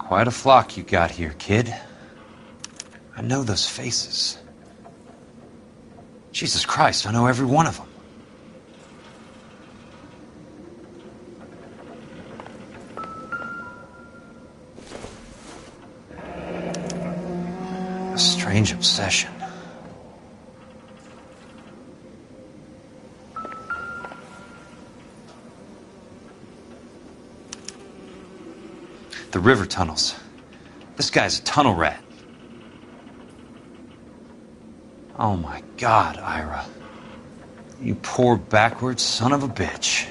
Quite a flock you got here, kid. I know those faces. Jesus Christ, I know every one of them. A strange obsession. The river tunnels. This guy's a tunnel rat. Oh my God, Ira. You poor backwards son of a bitch.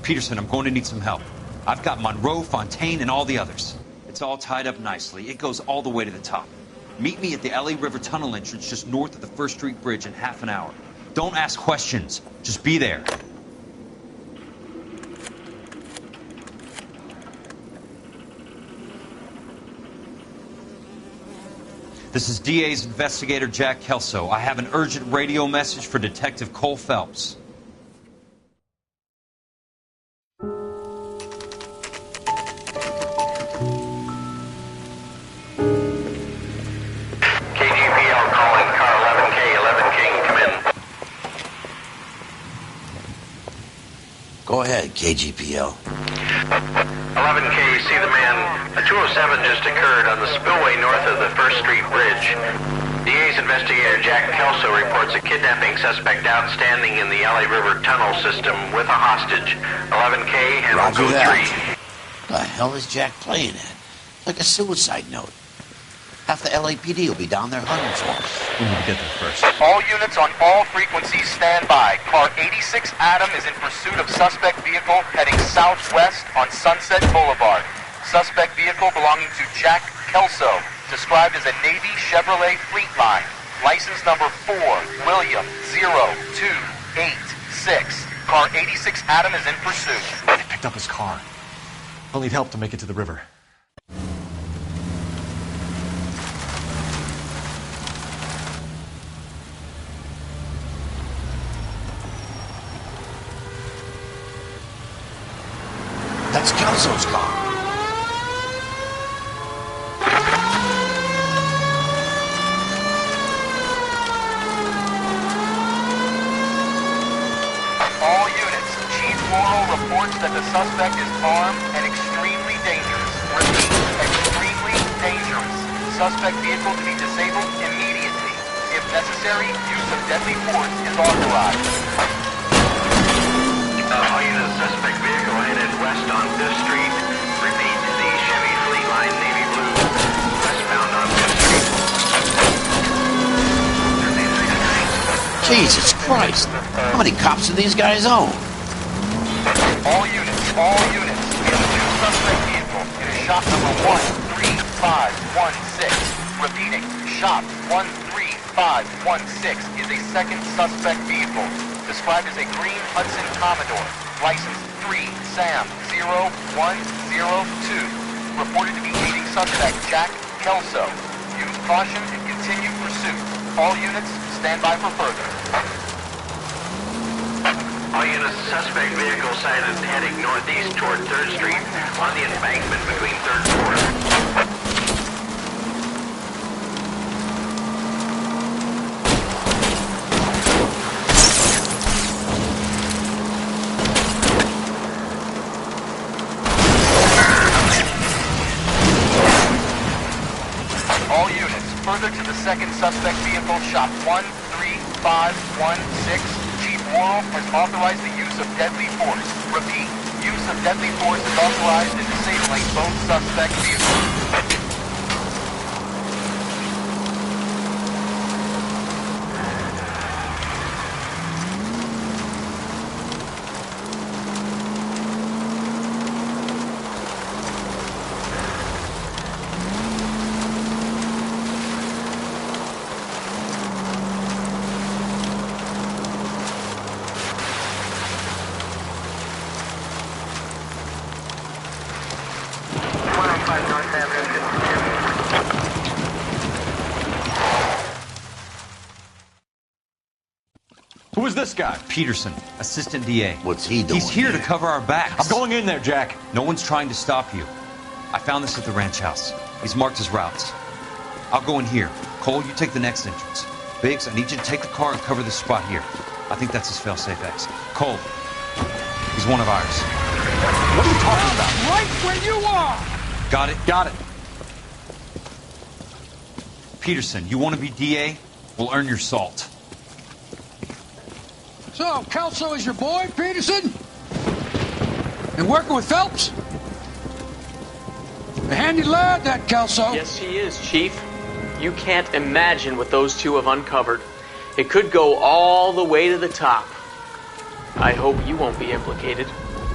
Peterson, I'm going to need some help. I've got Monroe, Fontaine, and all the others. It's all tied up nicely. It goes all the way to the top. Meet me at the LA River Tunnel entrance just north of the First Street Bridge in half an hour. Don't ask questions. Just be there. This is DA's investigator Jack Kelso. I have an urgent radio message for Detective Cole Phelps. Go ahead, KGPL. 11K, see the man. A 207 just occurred on the spillway north of the First Street Bridge. DA's investigator Jack Kelso reports a kidnapping suspect outstanding in the LA River tunnel system with a hostage. 11K, handle Roger code that. 3. The hell is Jack playing at? Like a suicide note. Half the LAPD will be down there hunting for him. We need to get there first. All units on all frequencies stand by. Car 86 Adam is in pursuit of suspect vehicle heading southwest on Sunset Boulevard. Suspect vehicle belonging to Jack Kelso, described as a Navy Chevrolet Fleetline. License number 4, William 0286. Car 86 Adam is in pursuit. They picked up his car. He'll need help to make it to the river. That's Kelso's car. All units, Chief Laurel reports that the suspect is armed and extremely dangerous. Repeat, extremely dangerous. Suspect vehicle to be disabled immediately. If necessary, use of deadly force is authorized. All units, suspect vehicle headed west on 5th Street. Repeat, the Chevy Fleetline Navy Blue, westbound on 5th Street. Jesus Christ. How many cops do these guys own? All units, we have a new suspect vehicle. It is shop number 13516. Repeating, shop 13516 is a second suspect vehicle, described as a green Hudson Commodore, license 3 Sam 0102, reported to be aiding suspect Jack Kelso. Use caution and continue pursuit. All units, stand by for further. All units, suspect vehicle sighted heading northeast toward 3rd Street on the embankment between 3rd and 4th. All units, further to the second suspect vehicle, shop 13516. Chief Laurel has authorized the use of deadly force. Repeat, use of deadly force is authorized in disabling both suspect vehicles. Who is this guy? Peterson, assistant DA. What's he doing? He's here to cover our backs. I'm going in there, Jack. No one's trying to stop you. I found this at the ranch house. He's marked his routes. I'll go in here. Cole, you take the next entrance. Biggs, I need you to take the car and cover this spot here. I think that's his fail-safe exit. Cole, he's one of ours. What are you talking about? Right where you are! Got it? Got it. Peterson, you want to be DA? We'll earn your salt. So, Kelso is your boy, Peterson? And working with Phelps? A handy lad, that Kelso. Yes, he is, Chief. You can't imagine what those two have uncovered. It could go all the way to the top. I hope you won't be implicated.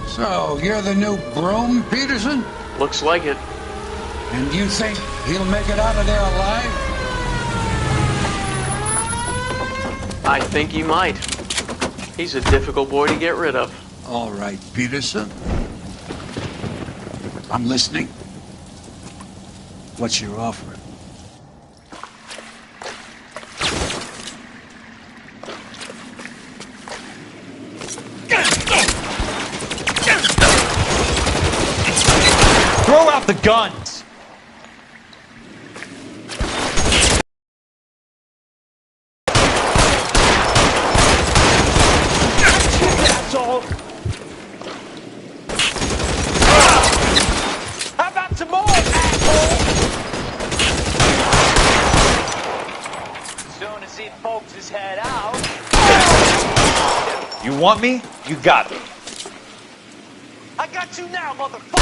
So, you're the new broom, Peterson? Looks like it. And you think he'll make it out of there alive? I think he might. He's a difficult boy to get rid of. All right, Peterson. I'm listening. What's your offer? Throw out the guns! Asshole! How about some more, asshole? Soon as he pokes his head out. You want me? You got me. I got you now, motherfucker!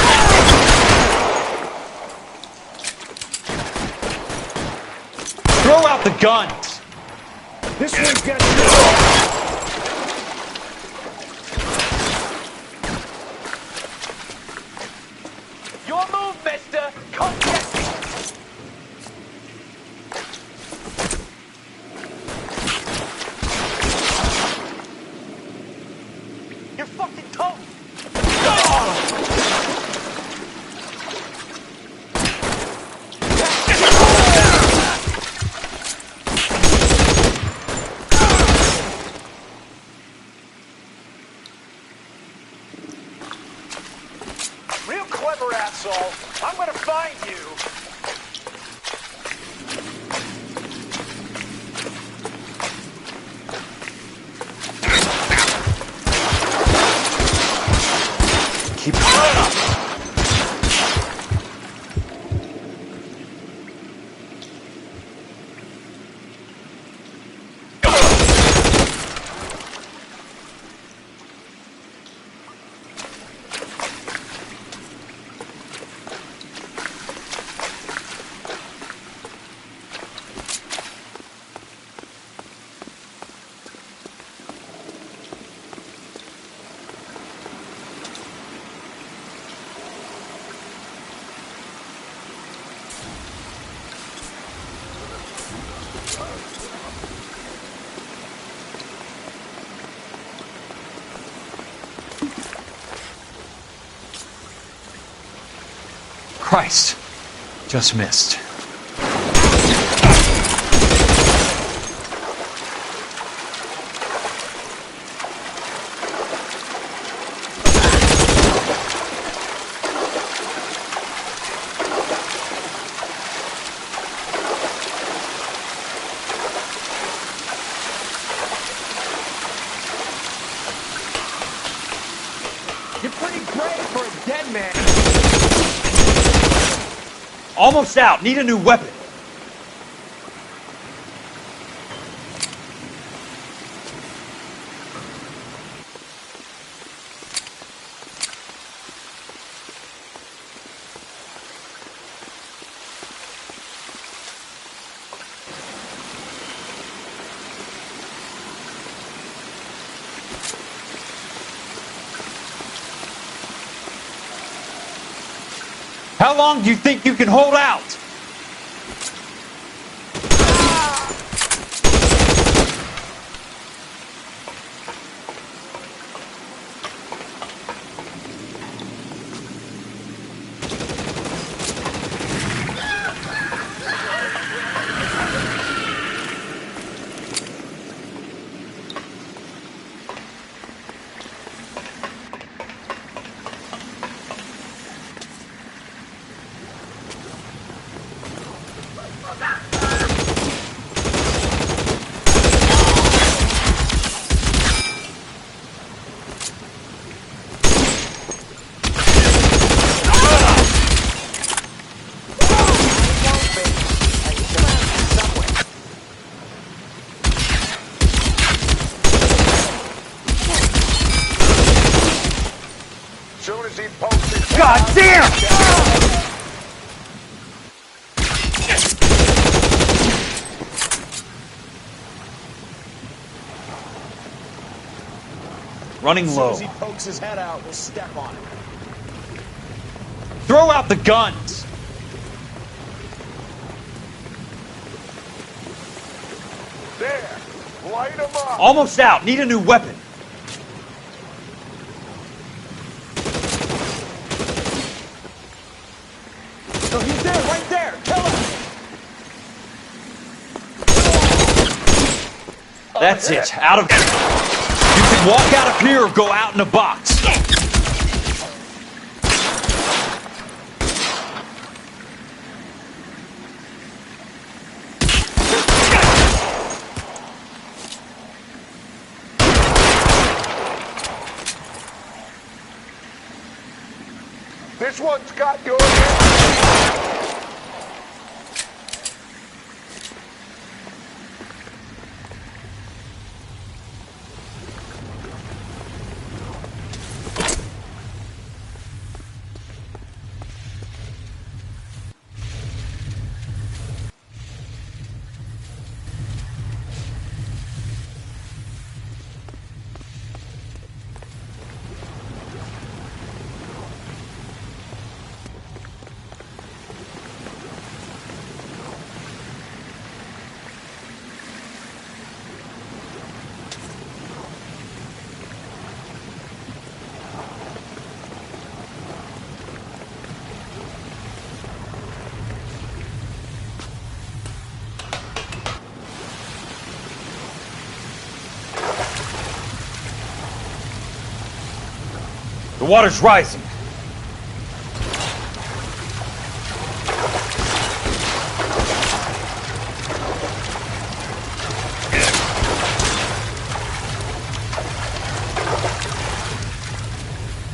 Throw out the guns! This one gets you. Your move, mister! Come get me! You're fucking toast! Real clever, asshole. I'm gonna find you. Keep going up! Christ. Just missed. You're pretty brave for a dead man. Almost out. Need a new weapon. How long do you think you can hold out? soon as he pokes his head God out. damn! Running As low. soon as he pokes his head out, we'll step on it. Throw out the guns! There! Light him up! Almost out. Need a new weapon. No, he's there, right there! Kill him! That's it. Out of... You can walk out of here or go out in a box. This one's got your head. The water's rising.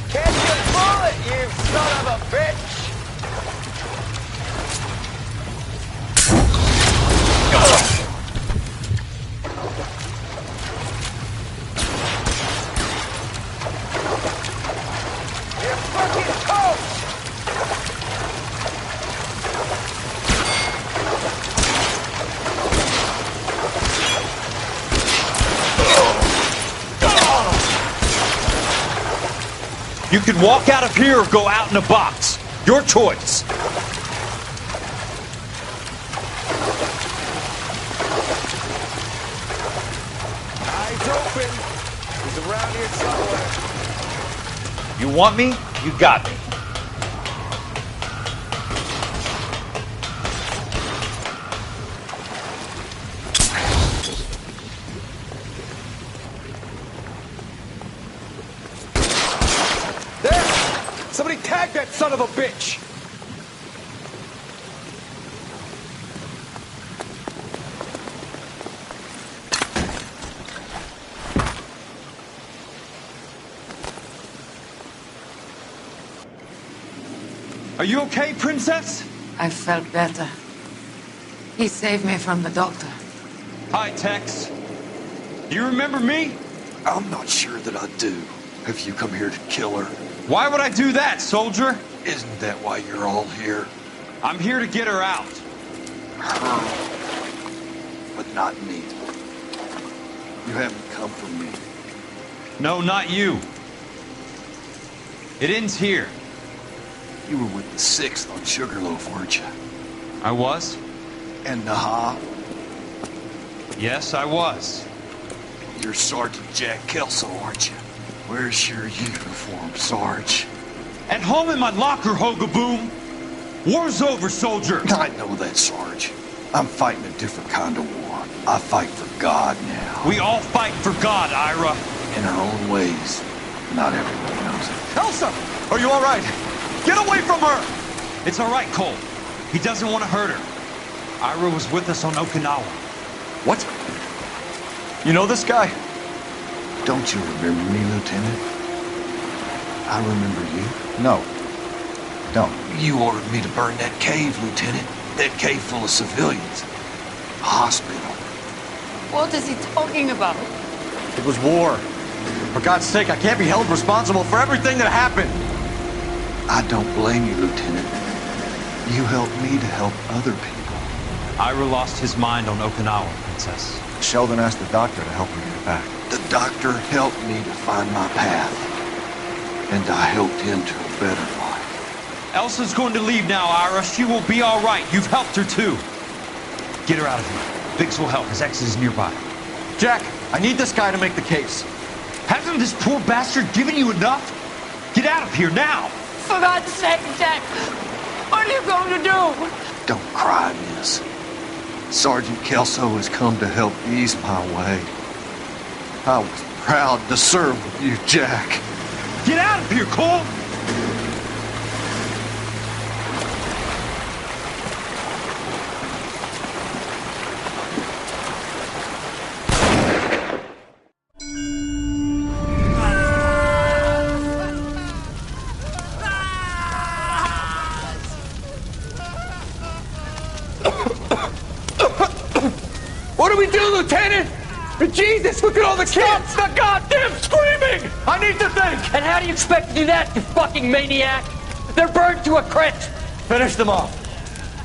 Catch your bullet, you son of a bitch! You're fucking toast! You can walk out of here or go out in a box. Your choice. Eyes open. He's around here somewhere. You want me? You got me. There! Somebody tag that son of a bitch! Are you okay, Princess? I felt better. He saved me from the doctor. Hi, Tex. Do you remember me? I'm not sure that I do. Have you come here to kill her? Why would I do that, soldier? Isn't that why you're all here? I'm here to get her out. Her. But not me. You haven't come for me. No, not you. It ends here. You were with the 6th on Sugarloaf, weren't you? I was? And Naha? Yes, I was. You're Sergeant Jack Kelso, aren't you? Where's your uniform, Sarge? At home in my locker, Hogaboom. War's over, soldier. I know that, Sarge. I'm fighting a different kind of war. I fight for God now. We all fight for God, Ira. In our own ways. Not everyone knows it. Elsa! Are you all right? Get away from her! It's all right, Cole. He doesn't want to hurt her. Ira was with us on Okinawa. What? You know this guy? Don't you remember me, Lieutenant? I remember you. No. Don't. You ordered me to burn that cave, Lieutenant. That cave full of civilians. A hospital. What is he talking about? It was war. For God's sake, I can't be held responsible for everything that happened. I don't blame you, Lieutenant. You helped me to help other people. Ira lost his mind on Okinawa, Princess. Sheldon asked the doctor to help him get back. The doctor helped me to find my path. And I helped him to a better life. Elsa's going to leave now, Ira. She will be all right. You've helped her, too. Get her out of here. Biggs will help. His ex is nearby. Jack, I need this guy to make the case. Hasn't this poor bastard given you enough? Get out of here now! For God's sake, Jack! What are you going to do? Don't cry, miss. Sergeant Kelso has come to help ease my way. I was proud to serve with you, Jack. Get out of here, Cole! What do we do, Lieutenant? Jesus, look at all the kids! Stop the goddamn screaming! I need to think! And how do you expect to do that, you fucking maniac? They're burned to a crisp! Finish them off.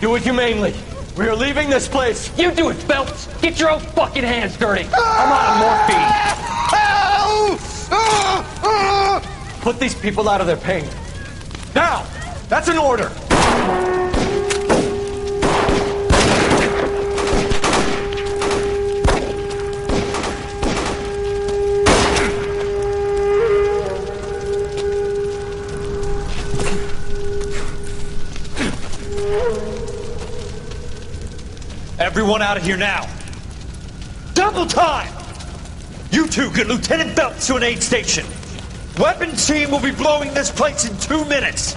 Do it humanely. We are leaving this place. You do it, Phelps! Get your own fucking hands dirty! I'm out of morphine! Put these people out of their pain. Now! That's an order! Everyone out of here now. Double time! You two get Lieutenant Phelps to an aid station. Weapons team will be blowing this place in 2 minutes.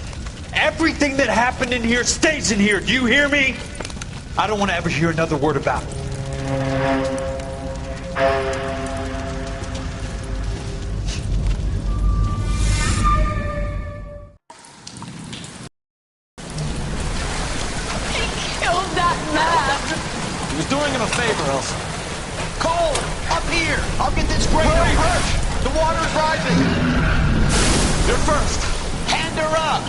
Everything that happened in here stays in here. Do you hear me? I don't want to ever hear another word about it. He was doing him a favor, Elsa. Cole! Up here! I'll get this crane over. The water's rising! You're first! Hand her up!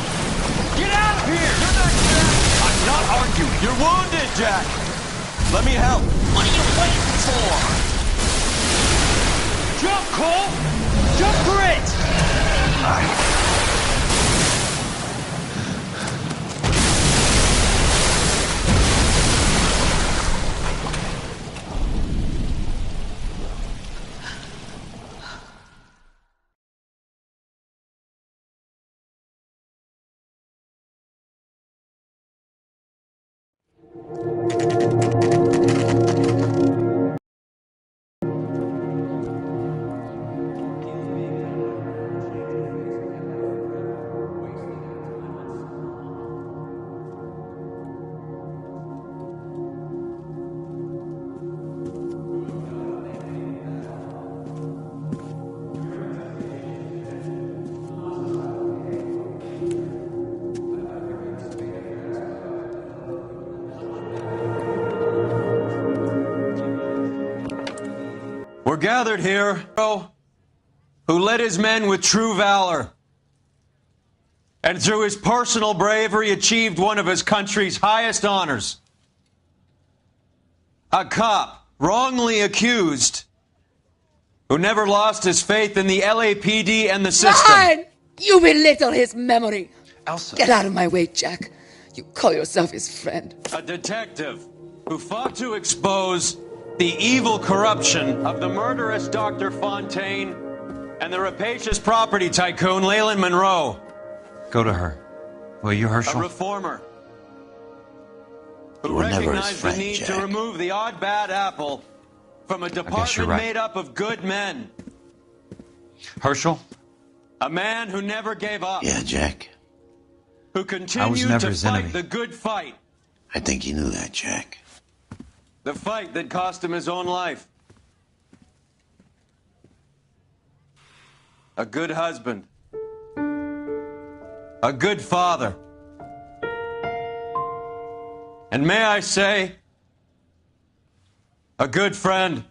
Get out of here! You're not Jack! I'm not arguing. You're wounded, Jack! Let me help. What are you waiting for? Jump, Cole! Jump for it! We're gathered here, who led his men with true valor, and through his personal bravery achieved one of his country's highest honors. A cop wrongly accused who never lost his faith in the LAPD and the system. Fine! You belittle his memory. Elsa. Get out of my way, Jack. You call yourself his friend. A detective who fought to expose the evil corruption of the murderous Dr. Fontaine and the rapacious property tycoon Leyland Monroe. Go to her. Will you, Herschel? A reformer who recognized the need to remove the odd bad apple from a department made up of good men. Herschel? A man who never gave up. Yeah, Jack. Who continued to fight the good fight. I think you knew that, Jack. The fight that cost him his own life. A good husband. A good father. And may I say, a good friend.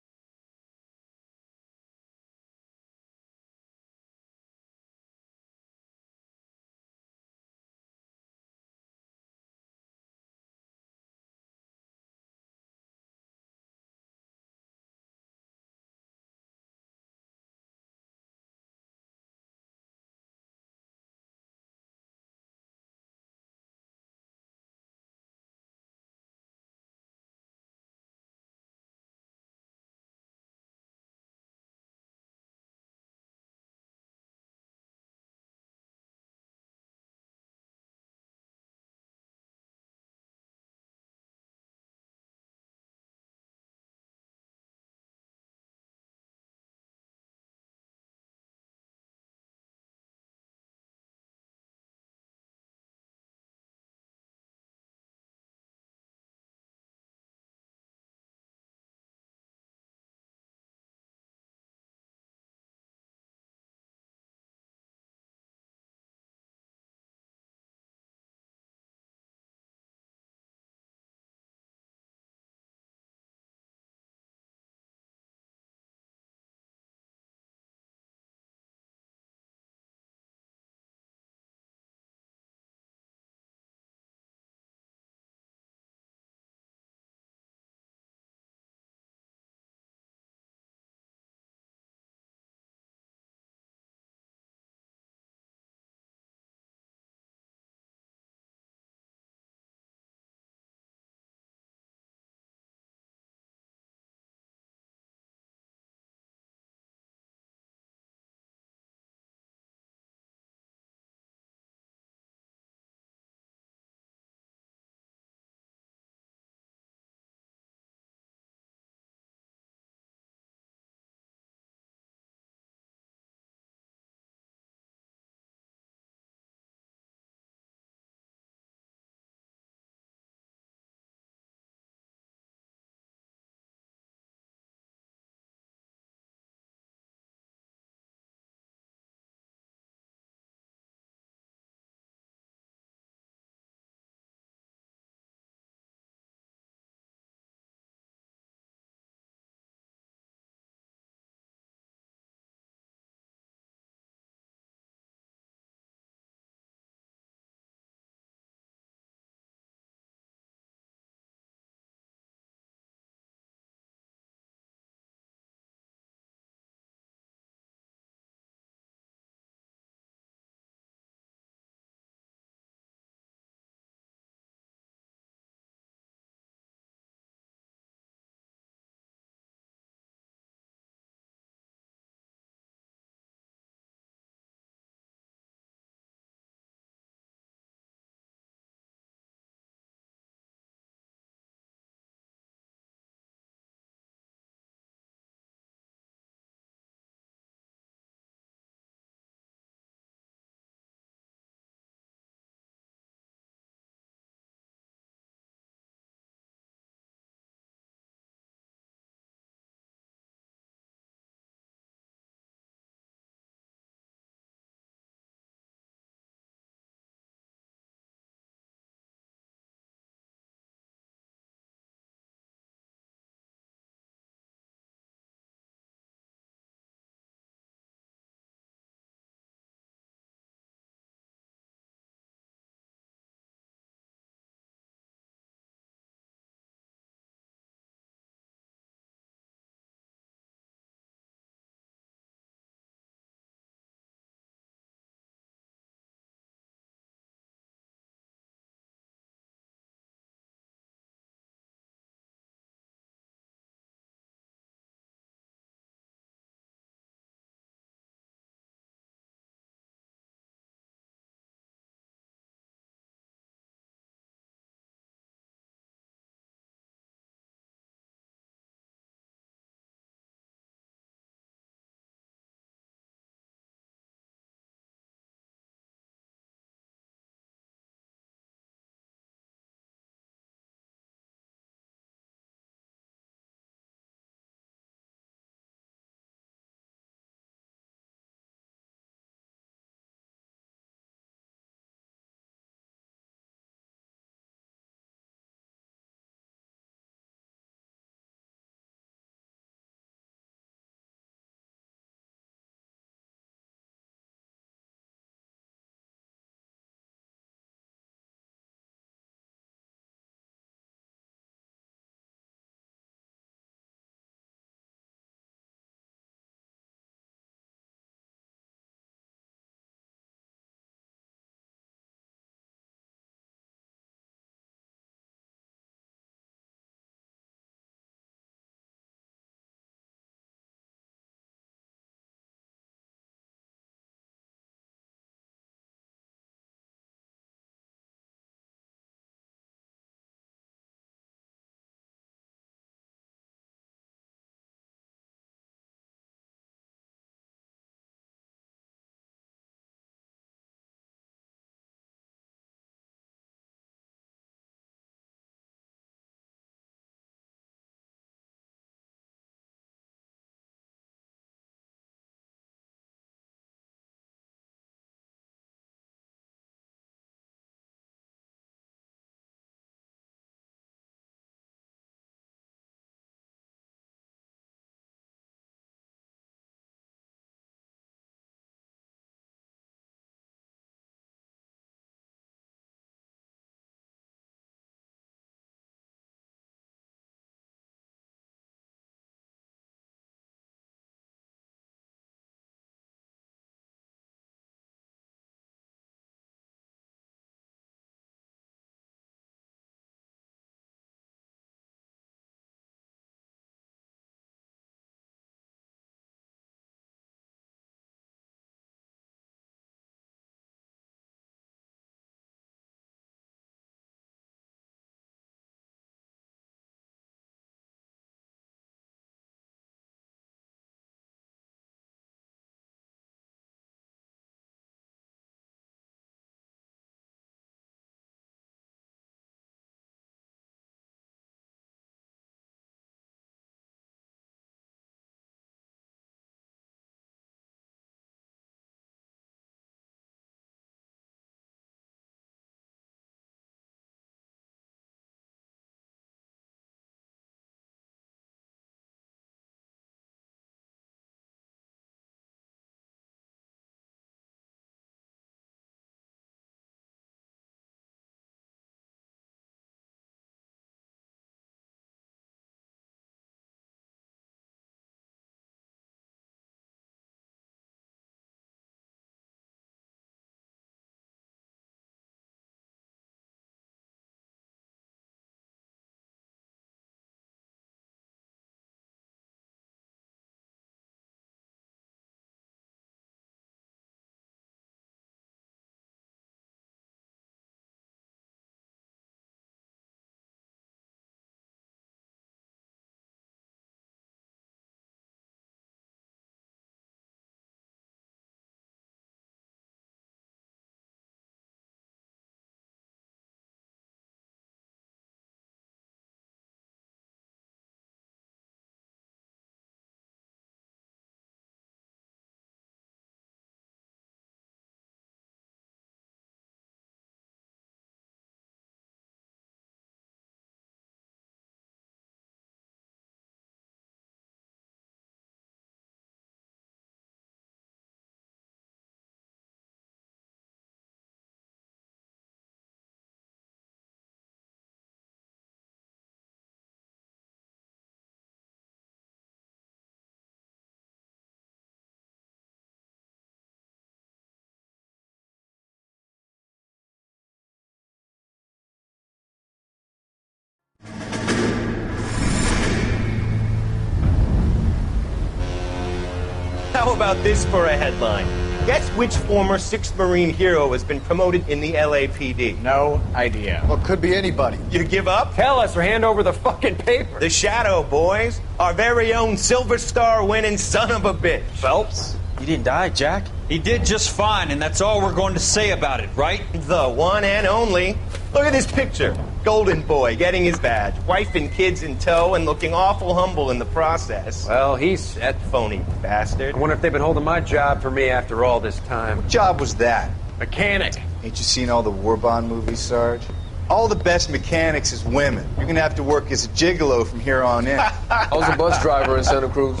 How about this for a headline? Guess which former 6th Marine hero has been promoted in the LAPD? No idea. Well, could be anybody. You give up? Tell us or hand over the fucking paper. The Shadow, boys. Our very own Silver Star winning son of a bitch. Phelps? He didn't die, Jack. He did just fine, and that's all we're going to say about it, right? The one and only. Look at this picture. Golden boy getting his badge, wife and kids in tow, and looking awful humble in the process. Well, he's That phony bastard. I wonder if they've been holding my job for me after all this time. What job was that? Mechanic. Ain't you seen all the war bond movies, Sarge? All the best mechanics is women. You're gonna have to work as a gigolo from here on in. I was a bus driver in Santa Cruz.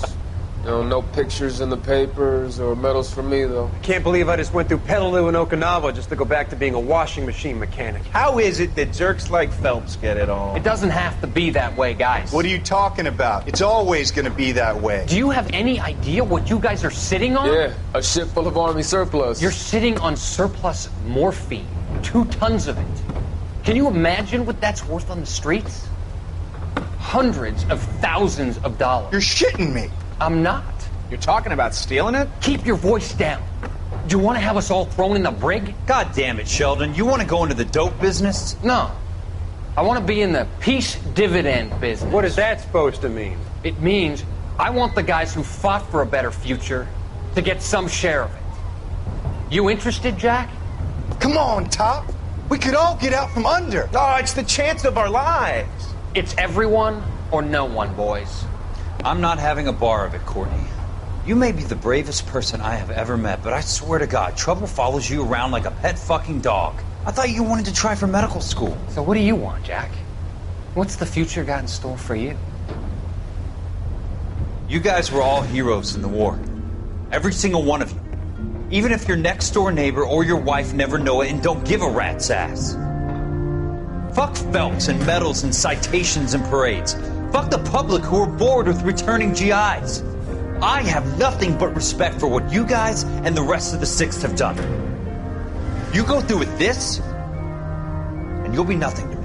No pictures in the papers or medals for me, though. I can't believe I just went through Petaloo and Okinawa just to go back to being a washing machine mechanic. How is it that jerks like Phelps get it all? It doesn't have to be that way, guys. What are you talking about? It's always gonna be that way. Do you have any idea what you guys are sitting on? Yeah, a ship full of Army surplus. You're sitting on surplus morphine. 2 tons of it. Can you imagine what that's worth on the streets? Hundreds of thousands of dollars. You're shitting me. I'm not. You're talking about stealing it? Keep your voice down. Do you want to have us all thrown in the brig? God damn it, Sheldon. You want to go into the dope business? No. I want to be in the peace dividend business. What is that supposed to mean? It means I want the guys who fought for a better future to get some share of it. You interested, Jack? Come on, Top. We could all get out from under. Oh, it's the chance of our lives. It's everyone or no one, boys. I'm not having a bar of it, Courtney. You may be the bravest person I have ever met, but I swear to God, trouble follows you around like a pet fucking dog. I thought you wanted to try for medical school. So what do you want, Jack? What's the future got in store for you? You guys were all heroes in the war. Every single one of you. Even if your next door neighbor or your wife never know it and don't give a rat's ass. Fuck Phelps and medals and citations and parades. Fuck the public who are bored with returning GIs. I have nothing but respect for what you guys and the rest of the 6th have done. You go through with this, and you'll be nothing to me.